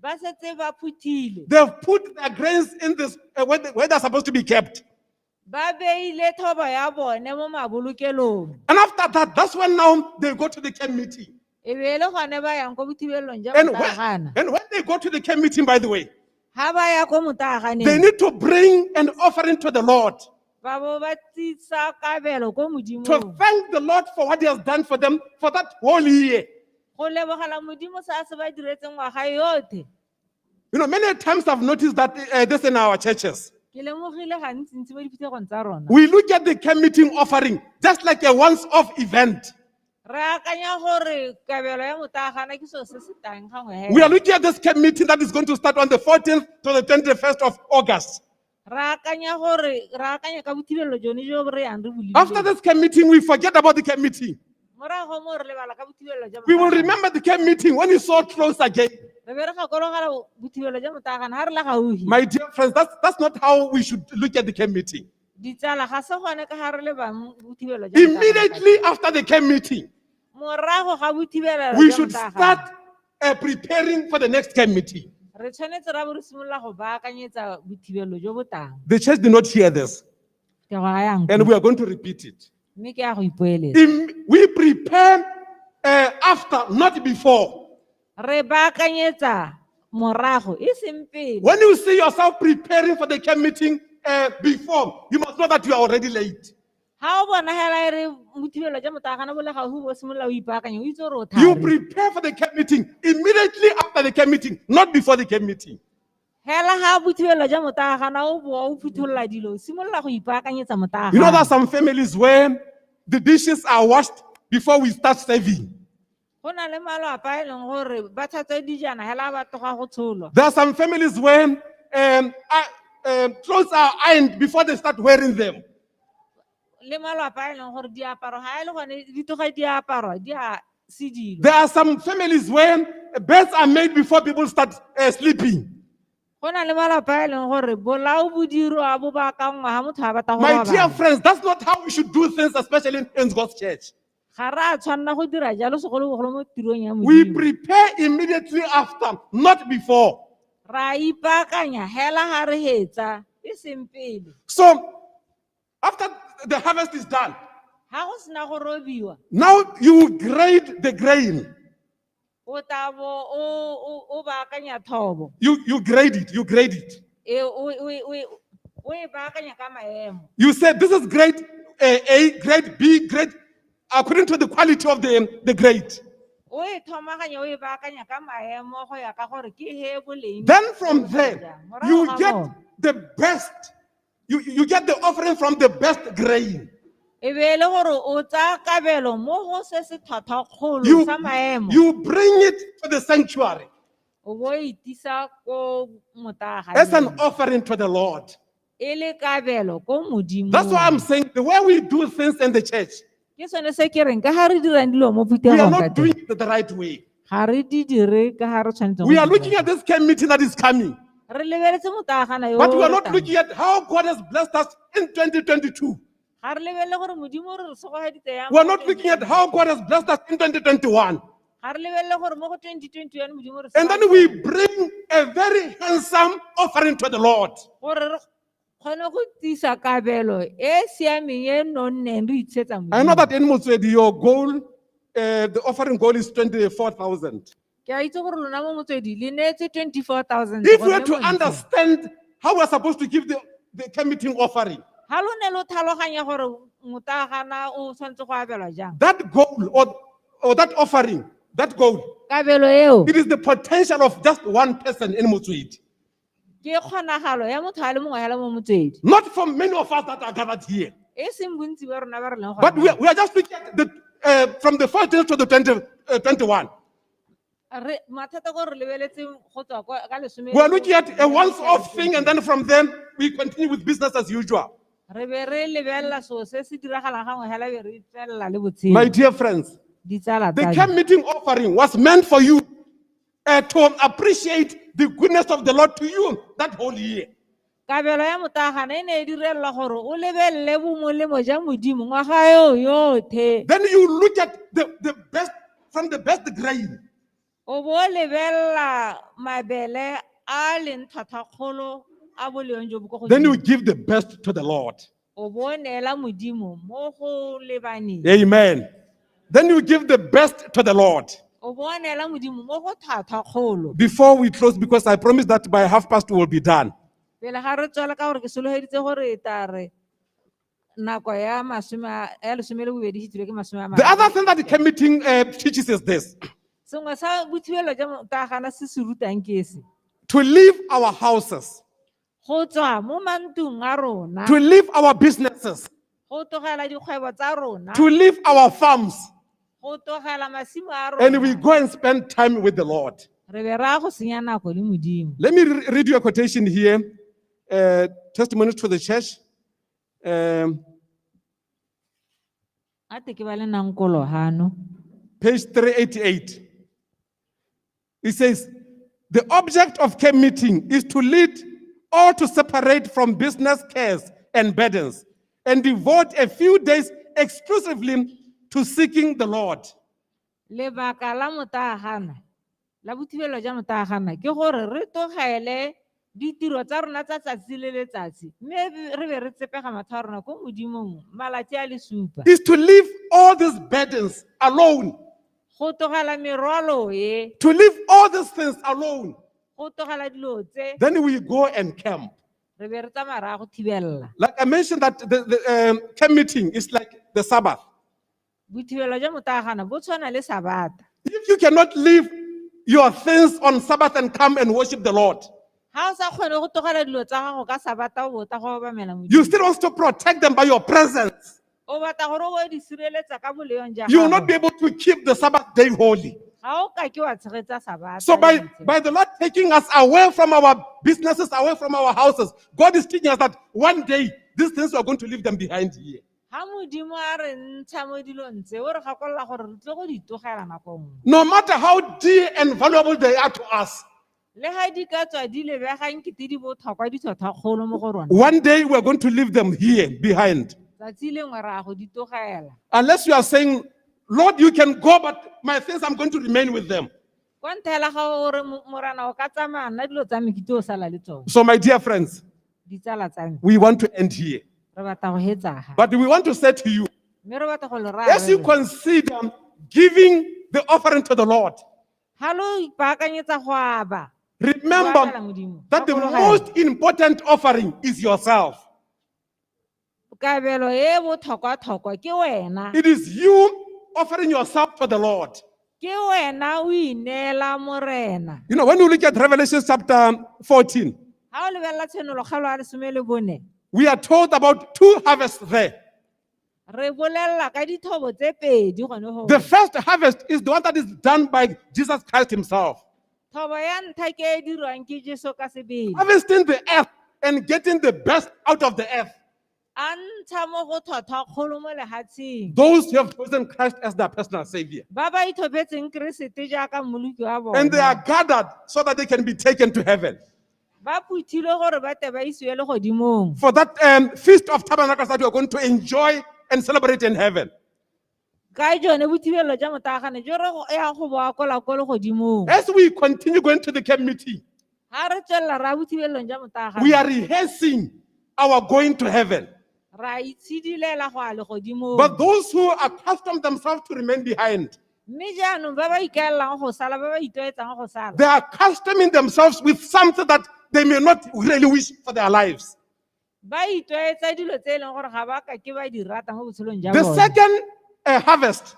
Ba setse ba phuthile. They have put their grains in this where they're supposed to be kept. Ba beile thobo ya bone mo mabolokelong. And after that, that's when now they go to the camp meeting. E be e le gone ba yang ko bothibelong ja And motagana. when they go to the camp meeting, by the way, Ha ba ya ko they motaganeng. need to bring an offering to the Lord Ba bo ba tsitsa kabelo ko to modimong. thank the Lord for what He has done for them for that whole year. Go lebogela modimo sa se ba diretseng ngwaga yotlhe. You know, many times I've noticed that this in our churches. Ke lemogile gantsi mo diphuthegong tsa rona. We look at the camp meeting offering just like a once-off event. Re akanya gore kabelo ya motagana ke so se se tang gangwe hela. We are looking at this camp meeting that is going to start on the 14th to the 21st of August. Re akanya ka bothibelo jone jo re yang re bolile. After this camp meeting, we forget about the camp meeting. Morago mo re lebala ka bothibelo ja We will motagana. remember the camp meeting when it's so close again. Re be re gakologa bothibelo ja motagana ha re la gauhi. My dear friends, that's not how we should look at the camp meeting. Ditsala ga se gone ka ha re le ba bothibelo ja motagana. Immediately after the camp meeting, Morago ga bothibelo we ja should motagana. start preparing for the next camp meeting. Re tshwanetse ra bo re simolola go baakanyetsa bothibelo jo botang. The church did not hear this, Ke go ga yang. and we are going to repeat it. Mme ke a go ipoeletsa. We prepare after, not before. Re baakanyetsa morago e seng pele. When you see yourself preparing for the camp meeting before, you must know that you are already late. Ha o bona hela e re bothibelo ja motagana bo le gauhi bo simolola o ipaakanya o itse gore o You thari. prepare for the camp meeting immediately after the camp meeting, not before the camp meeting. Hela ha bothibelo ja motagana o bo o phuthulla dilo o simolola go ipaakanyetsa motagana. You know, there are some families where the dishes are washed before we start serving. Go na le malapa e leng gore ba thatsa dijana hela ba toga go tsholwa. There are some families where clothes are ironed before they start wearing them. Le malapa e leng gore diaparo ha e le gone di toga diaparo di a sedilwa. There are some families where beds are made before people start sleeping. Go na le malapa e leng gore bolao bo dirwa bo baakangwa ha motho a batla go My dear robala. friends, that's not how we should do things, especially in God's church. Ga ra tshwanna go dira jalo segolobogolo mo tirong ya We modimo. prepare immediately after, not before. Ra ipaakanya hela ha re hetsa e seng pele. So, after the harvest is done, Ha go sena go robiwa now you grade the grain. o tla bo o baakanya thobo. You grade it. You grade it. O e baakanya ka maemo. You say this is grade A, grade B, grade according to the quality of the grade. O e thomaganya o e baakanya ka maemo go ya ka gore ke he boleng. Then from there, you get the best. You get the offering from the best grain. E be le gore o tsa kabelo mo go se se thwathwakgolo sa maemo. You bring it to the sanctuary O bo itisa ko motaga. as an offering to the Lord. E le kabelo ko modimo. That's why I'm saying the way we do things in the church, Ke sone se ke reng ka ha re dirang dilo mo we are phuthegong ka not teng. doing it the right way. Ga re di dire ka ha re tshwanetse. We are looking at this camp meeting that is coming, Re lebeletse motagana yo. but we are not looking at how God has blessed us in 2022. Ga re lebelle gore modimo re sogaheditse yang. We are not looking at how God has blessed us in 2021. Ga re lebelle gore mo go 2021 modimo re And then we bring a very handsome offering to the Lord. gore re kgone go tisa kabelo e siameng e nonneng re itshetsa I know modimo. that in Motswedi, your goal, the offering goal is 24,000. Ke a itse gore lona mo motswedi le neetse 24,000. If we are to understand how we are supposed to give the camp meeting offering, Ha lo ne lo tlhaloganya gore motagana o tshwanetse go abelwa jang. that goal or that offering, that goal, Kabelo eo it is the potential of just one person in Motswedi. ke kgonagalo ya motho a le mongwe hela mo motswedi. Not for many of us that are gathered here. E seng bontsi ba rona ba re leng But gore. we are just looking at from the 14th to the 21. Mathata ko re lebeletse go tswa ka lesome. We are looking at a once-off thing, and then from then we continue with business as usual. Re be re lebelela so se se diragalang gangwe hela be re tswelela le botshelo. My dear friends, Ditsala the tsa me. camp meeting offering was meant for you to appreciate the goodness of the Lord to you that whole year. kabelo ya motagana e ne e direlwa gore o lebelele bomolemo ja modimo ngwaga eo yothe. Then you look at the best from the best grain. O bo lebelela mabele a leng tlhwatlhwa a boleng jo bo kwa Then you godimo. give the best to the Lord. O bo neela modimo mo go lebaneng. Amen. Then you give the best to the Lord. O bo neela modimo mo go tlhwatlhwa. Before we close, because I promised that by 2:30 we'll be done. Pele ga re tswela ka gore ke sologeditse gore tare nako ya lesome le bobedi hitlile ke masome a The mararo. other thing that the camp meeting teaches is this: Sengwe sa bothibelo ja motagana se se rutang ke se. to leave our houses, Go tswa mo mantung a rona. to leave our businesses, Go tlogela dikgwebo tsa rona. to leave our farms, Go tlogela masimo a and we rona. go and spend time with the Lord. Re be ra go senya nako le modimo. Let me read you a quotation here. Testimonies to the church. Ate ke ba le nankolo hano. Page 388. It says, the object of camp meeting is to lead or to separate from business cares and burdens and devote a few days exclusively to seeking the Lord. Lebaka la motagana la bothibelo ja motagana ke gore re tlogele ditiro tsa rona tsa tsatsi le letsatsi mme re be re tsepega matho a rona ko modimong malatsi a le supa. Is to leave all these burdens alone, Go tlogela merwalo e, to leave all these things alone. go tlogela dilo tse, Then we go and camp. re be re tsamaya ra go thibella. Like I mentioned, that the camp meeting is like the Sabbath. Bothibelo ja motagana bo tshwana le sabata. If you cannot leave your things on Sabbath and come and worship the Lord, Ha o sa kgone go tlogela dilo tsa gago ka sabata o bota go obamela modimo. you still want to protect them by your presence. O batla gore o di sireletsa ka boleong ja You will not gago. be able to keep the Sabbath day holy. Ha o ka ke wa tshegetsa sabata. So by the Lord taking us away from our businesses, away from our houses, God is teaching us that one day these things we are going to leave them behind here. Ha modimo a re ntsha mo dilong tse o re gakolola gore re tle go di tlogela nako nngwe. No matter how dear and valuable they are to us, Le ha di ka tswa di lebegang kete di botlhokwa di tlhotlhakgolo mo go rona. one day we are going to leave them here behind. Tsatsi lengwe ra go di tlogela. Unless you are saying, Lord, you can go, but my things, I'm going to remain with them. Kwa nthela ga o re morana o ka tsamaya nna dilo tsa me ke tlo sala le tsone. So my dear friends, Ditsala tsa me. we want to end here. Re batla go hetsa ga. But we want to say to you, Mme re batla go le raya. as you consider giving the offering to the Lord, Ha lo ipaakanyetsa go aba. remember that the most important offering is yourself. Kabelo e botlhokwa-tlhokwa ke wena. It is you offering yourself to the Lord. Ke wena o ineela morena. You know, when you look at Revelation chapter 14, Ha o lebelela tshenologelo ya lesome le bone. we are told about two harvests there. Re bolelela ka dithobo tse pedi gone go. The first harvest is the one that is done by Jesus Christ himself. Thobo ya ntlha ke e dirwang ke Jesu ka sebele. Harvesting the earth and getting the best out of the earth. A ntsha mo go tlhotlhakgolo mo lehatsheng. Those who have chosen Christ as their personal savior. Ba ba itlhophetseng Keresete jaaka mmoloki wa bona. And they are gathered so that they can be taken to heaven. Ba puthile gore ba tle ba isiwe le godimong. For that feast of tabernacles that you are going to enjoy and celebrate in heaven. Ka jone bothibelo ja motagane jo re ya go boa kola ko le godimong. As we continue going to the camp meeting, Ha re tswella ra bothibelong ja motagane. we are rehearsing our going to heaven. Ra itshidilela go a le godimong. But those who accustom themselves to remain behind, Mme jaanong ba ba ikaelang go sala ba ba itoetsang go sala. they are accustoming themselves with something that they may not really wish for their lives. Ba itoetsa dilo tse e leng gore ga ba ka ke ba di rata mo botshelong ja The bona. second harvest,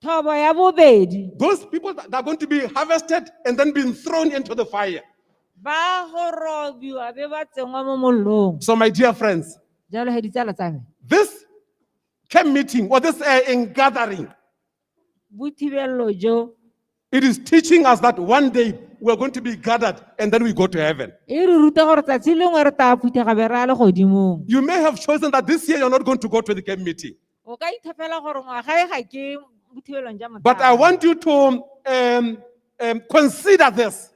Thobo ya bobedi. those people that are going to be harvested and then being thrown into the fire. Ba go robiwa be ba tsengwa mo mollong. So my dear friends, Jalo he ditsala tsa me. this camp meeting or this gathering, Bothibello jo it is teaching us that one day we're going to be gathered and then we go to heaven. e re ruta gore tsatsi lengwe re tla phuthega be re a le godimong. You may have chosen that this year you're not going to go to the camp meeting. O ka ithapela gore ngwaga e ga ke bothibelong ja But I motagane. want you to consider this,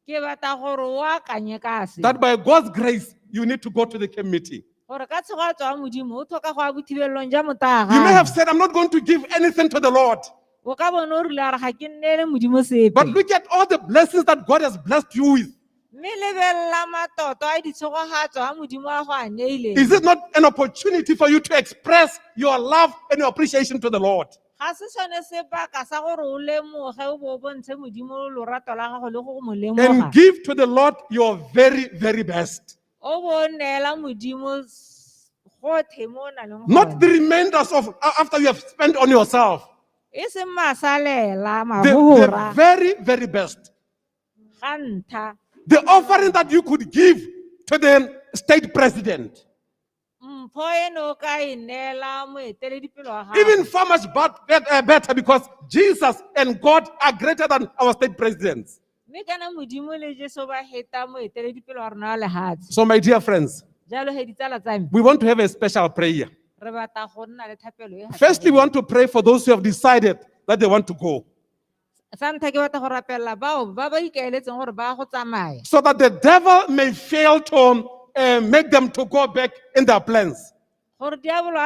Ke batla gore o akanye ka se. that by God's grace, you need to go to the camp meeting. gore ka tshegetso ya modimo o tlhoka go ya bothibelelong ja You may have motagana said, I'm not going to give anything to the Lord. o ka bone o rile a re ga ke nnele modimo sepe But look at all the blessings that God has blessed you with. mme lebelela matoto a ditshegogatso a modimo a go a neileng Is it not an opportunity for you to express your love and your appreciation to the Lord? ga se sone sebaka sa gore o lemoge o bo o bontshe modimo lorato la gago le go mo lemoga And give to the Lord your very, very best. o bo o neela modimo gothe mo o nang le Not the remainders of after you have spent on yourself. e seng masalela The mafura very, very best. ga ntha The offering that you could give to the state president. mpho eno o ka e neela moeteledipele wa gago Even far much better because Jesus and God are greater than our state presidents. mme kana modimo le jesu ba heta moeteledipele wa rona wa lehatshe So, my dear friends, jalo he ditsala tsa me we want to have a special prayer. re batla go nna le thapelo e Firstly, we want to pray for those who have decided that they want to go, sa ntlha ke batla go rapelela bao ba ba ikaeletseng gore ba go tsamaya so that the devil may fail to make them to go back in their plans. gore diabolo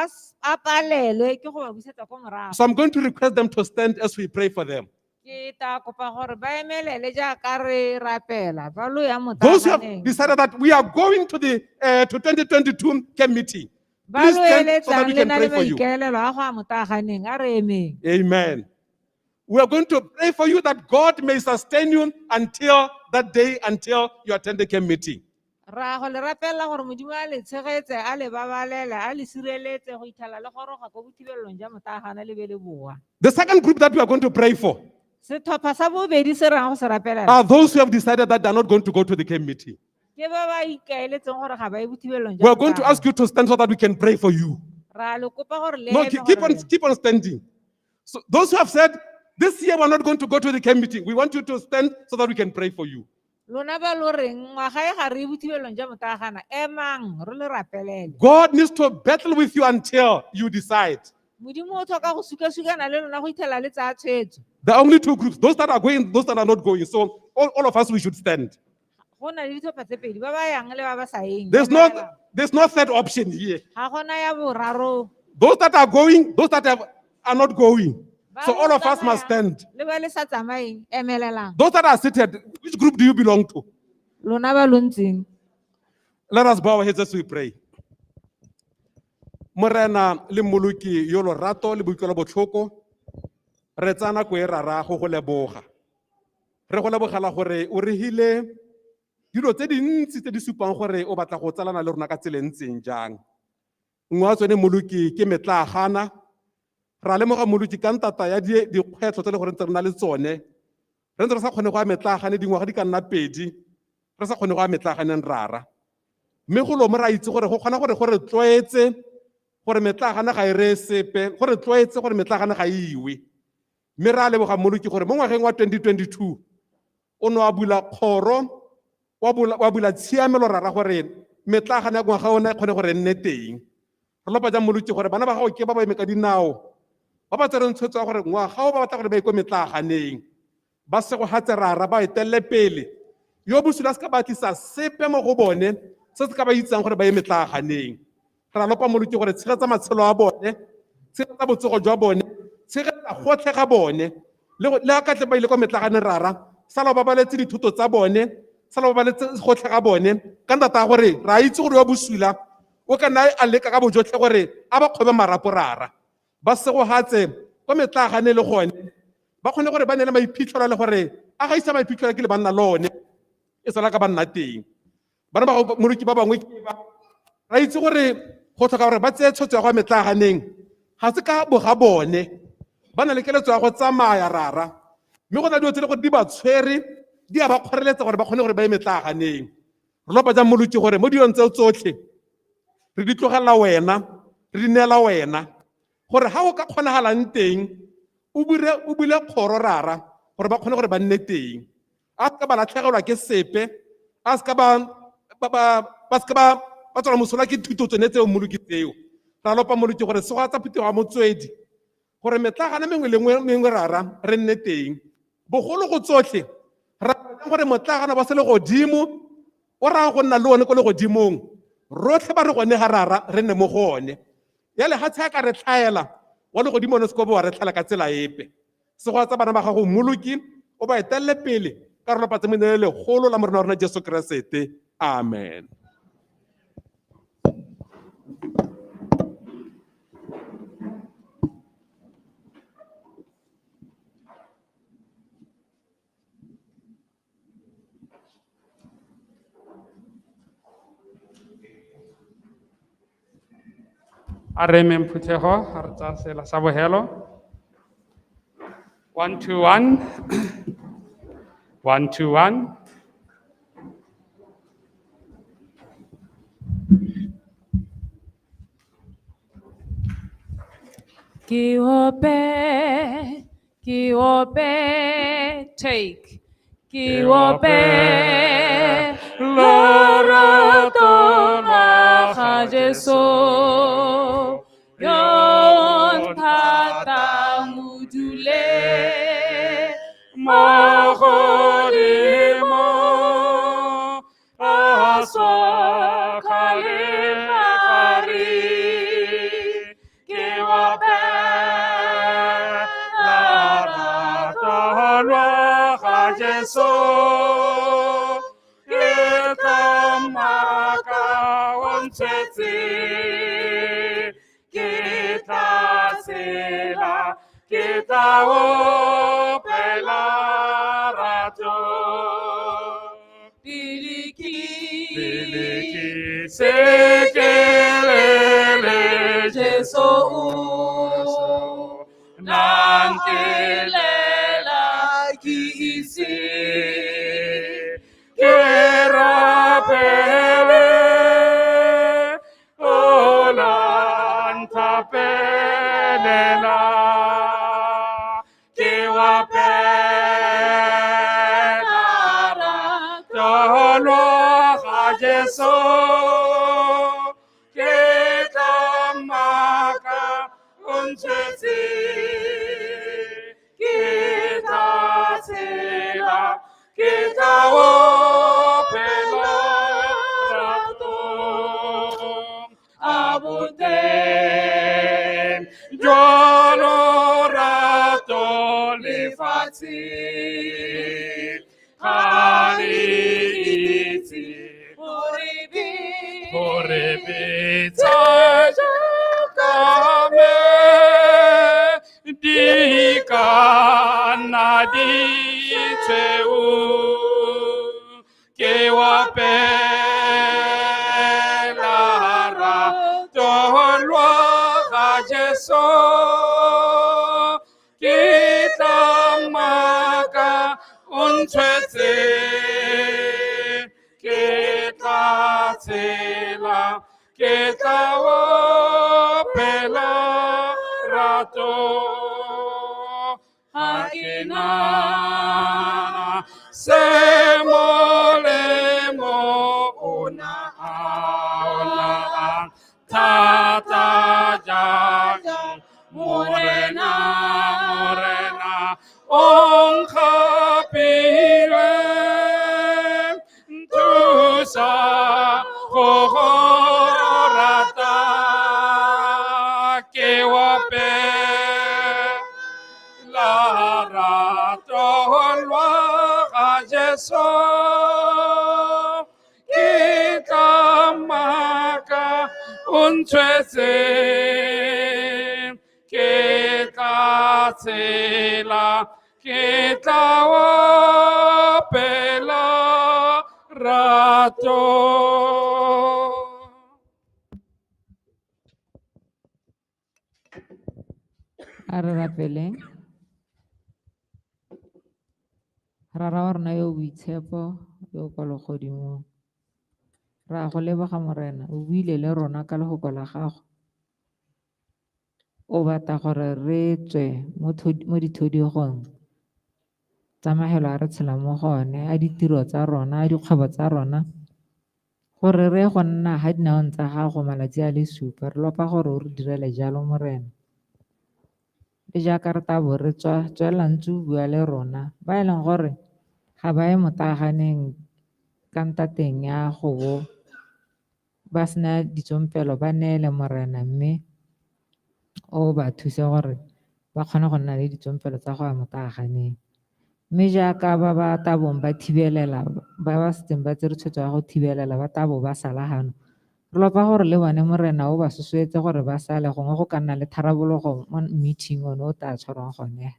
a palelwe ke go ba busetsa ko morago So I'm going to request them to stand as we pray for them. ke ta kopa gore ba emelele jaaka re rapela ba lo ya Those who have motaganeng decided that we are going to the 2022 camp meeting, ba please lo stand so that eletsang we le can na pray le for you. maikaelelo a go ya motaganeng a re emeng Amen. We are going to pray for you that God may sustain you until that day, until you attend the camp meeting. ra go le rapelela gore modimo a le tshegetse a le babalele a le sireletse go itlhala le goroga ko bothibelelong ja motagana le be le boa The second group that we are going to pray for setlhopha sa bobedi se rang go se rapelela are those who have decided that they are not going to go to the camp meeting. ke ba ba ikaeletseng gore ga ba ye bothibelelong We are going to ask you to stand so that we can pray for you. ra le kopa gore le No, eme keep on standing. So those who have said, this year we're not going to go to the camp meeting, we want you to stand so that we can pray for you. lona ba lo reng ngwaga e ga re ye bothibelelong ja motagana emang re le rapelele God needs to battle with you until you decide. modimo o tlhoka go suka-sukana le lona go itlhela le tsaya tshwetso There are only two groups, those that are going, those that are not going. So all of us, we should stand. go na le ditlhopha tse pedi ba ba yang le ba ba sa yeng There's no third option here. ga gona ya boraro Those that are going, those that are not going. So all of us must stand. le ba le sa tsamayeng emelelang Those that are seated, which group do you belong to? lona ba lo ntseng Let us bow our heads as we pray. Morena le mmoloki yo lorato le boikelo botlhoko re tsana ko e rara go go leboga. Re go lebogela gore o re hile dilo tse dintsi tse di supang gore o batla go tsalana le rona ka tsela ntseng jang. Nngwe wa tsone mmoloki ke metlagana. Ra lemoga mmoloki ka ntata ya dikgwetlho tse le gore ntse re na le tsone. Re ntse re sa kgone go a metlagane dingwaga di ka nna pedi. Re sa kgone go a metlaganeng rara. Mme go lo mo ra itse gore go kgona gore gore tlwaetse gore metlagana ga e re sepe gore tlwaetse gore metlagana ga e iwe. Mme ra leboga mmoloki gore mo ngwageng wa 2022 o no a bula kgoro wa bula tshiamelo rara gore metlagana ya ngwaga ona e kgone gore nne teng. Re lopa ja mmoloki gore bana ba gago ke ba ba eme ka dinao ba ba tsereng tshwetso ya gore ngwaga o ba batla gore ba iko metlaganeng ba se go hatse rara ba etelele pele yo bosula se ka ba tlisa sepe mo go bone se se ka ba itsang gore ba ye metlaganeng. Ra lopa mmoloki gore tshegetsa matshelo a bone tshegetsa botsogo jwa bone tshegetsa gotlhe ga bone le a katle ba ile kwa metlaganeng rara sala ba baletse dithuto tsa bone sala ba baletse gotlhe ga bone ka ntata ya gore ra itse gore wa bosula o ka nna a leka ka bojotlhe gore a ba kgwebe marapo rara ba se go hatse kwa metlagane le gone ba kgone gore ba ne le maiphitlhelo le gore a ga isa maiphitlhelo ke le banna lone e sala ka ba nna teng bana ba mmoloki ba bangwe ke ba ra itse gore go tlhoka gore ba tseye tshwetso ya go metlaganeng ga se ka boga bone ba na le keletso ya go tsamaya rara mme go na dilo tse le gore di ba tshwere di a ba kgoreletsa gore ba kgone gore ba ye metlaganeng re lopa jang mmoloki gore mo dilong tseo tsotlhe re di tlogelela wena re di neela wena gore ga o ka kgonagalang teng o bule kgoro rara gore ba kgone gore ba nne teng a se ka ba latlhegelwa ke sepe a se ka ba tswala mosola ke thuto tsone tseo mmoloki tseo ra lopa mmoloki gore se go tsa phetogo ya motswedi gore metlagana mengwe le mengwe rara re nne teng bogolo go tsotlhe ra gore motlagana ba se le godimo o raya go nna le one ko le godimong rotlhe ba re gone ga rara re nne mo gone ya legatshe a ka re tlhaela wa le godimo ne se ko bo wa re tlhaela ka tsela epe se go tsa bana ba gago mmoloki o ba etelele pele ka re lopatse mo le legolo la morena wa rona Jesu Kriste amen. A re eme Phuthego, a re tsaya sela sa bogelo. 1 2 1 1 2 1. Ki ope, take. Ki ope, loroto maha Jesu. Yon tata mudule, moholimo, aswa kalifari. Ki ope, loroto maha Jesu. Itamaka oncheti. Kita sila, kita opela rato. Biliki sekelele Jesu nankelela kiisi kerapele olantapelela kiwapelara tolwa Jesu kitamaka uncheti kitasila kitawopela rato abuten jolo rato lefati kaliti Horibita kame dikana di cheu kewape lara tolwa Jesu kita maka unchete kita tela kita wapela rato hakina semolemo una tata jaja morena onkapile tusa kohorata kewape lara tolwa Jesu kita maka unchese kita tela kita wapela rato. A re rapeleng. Rara wa rona yo boitshepo yo kwa legodimong. Ra go leboga morena o buile le rona ka legoko la gago. O batla gore re tswe mo dithodigong tsa mahelo a re tshela mo gone a ditiro tsa rona a dikgwebo tsa rona gore re go nna ga dinaong tsa gago malatsi a le supa re lopa gore o re direle jalo morena le jaaka re tabo re tswela ntse o bua le rona ba e leng gore ga ba ye motaganeng ka ntateng ya go bo ba sena ditsompelo ba neele morena mme o ba thuse gore ba kgone go nna le ditsompelo tsa go ya motaganeng. Mme jaaka ba ba tabong ba thibelela ba ba setseng ba tsere tshwetso ya go thibelela ba tabo ba sala gano, re lopa gore le bone morena o ba sosoetse gore ba sale gongwe go ka nna le tharabologo mo meeting one o tla tshwarwang gone.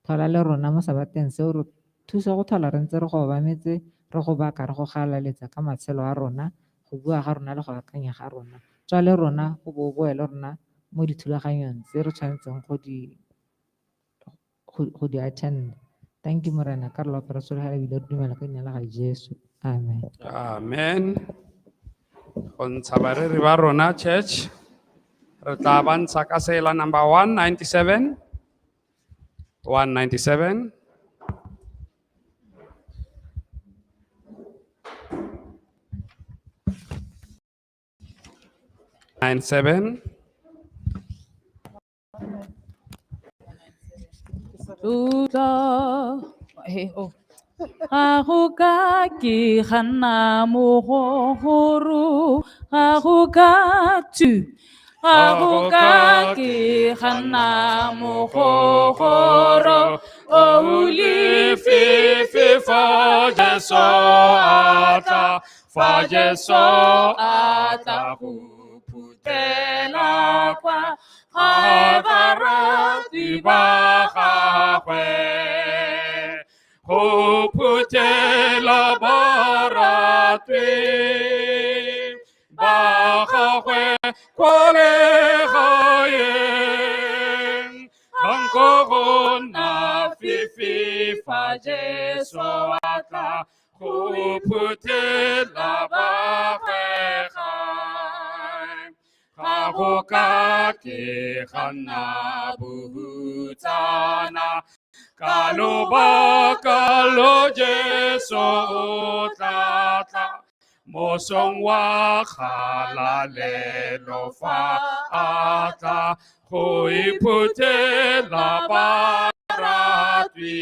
Thola le rona mo sabateng seo re thuse go thola re ntse re go obametse re go baka re go galaletsa ka matshelo a rona, go bua ga rona le go akanya ga rona. Tswa le rona go bo boele rona mo dithulaganyong tse re tshwanetseng go di attend. Thank you morena ka re lopa re sologela ebile re dumela ka leina la ga Jesu, amen. Amen. Go ntsha bareri ba rona church, re tla ba ntsha ka sela number 197. 197. Ga go ka ke ganna mogogoro, ga go ka ga go ka ke ganna mogogoro, o lefifi fa Jesu atla go phuthela kwa ga barati ba gagwe. Go phuthela baratwe ba gagwe kwa legaeng, ganko go nna fifi fa Jesu atla go phuthela ba gagwe. Ga go ka ke ganna bohutsana ka lobaka lo Jesu o tla tla, mosong wa kgalalelo fa a tla go iphuthela baratwi.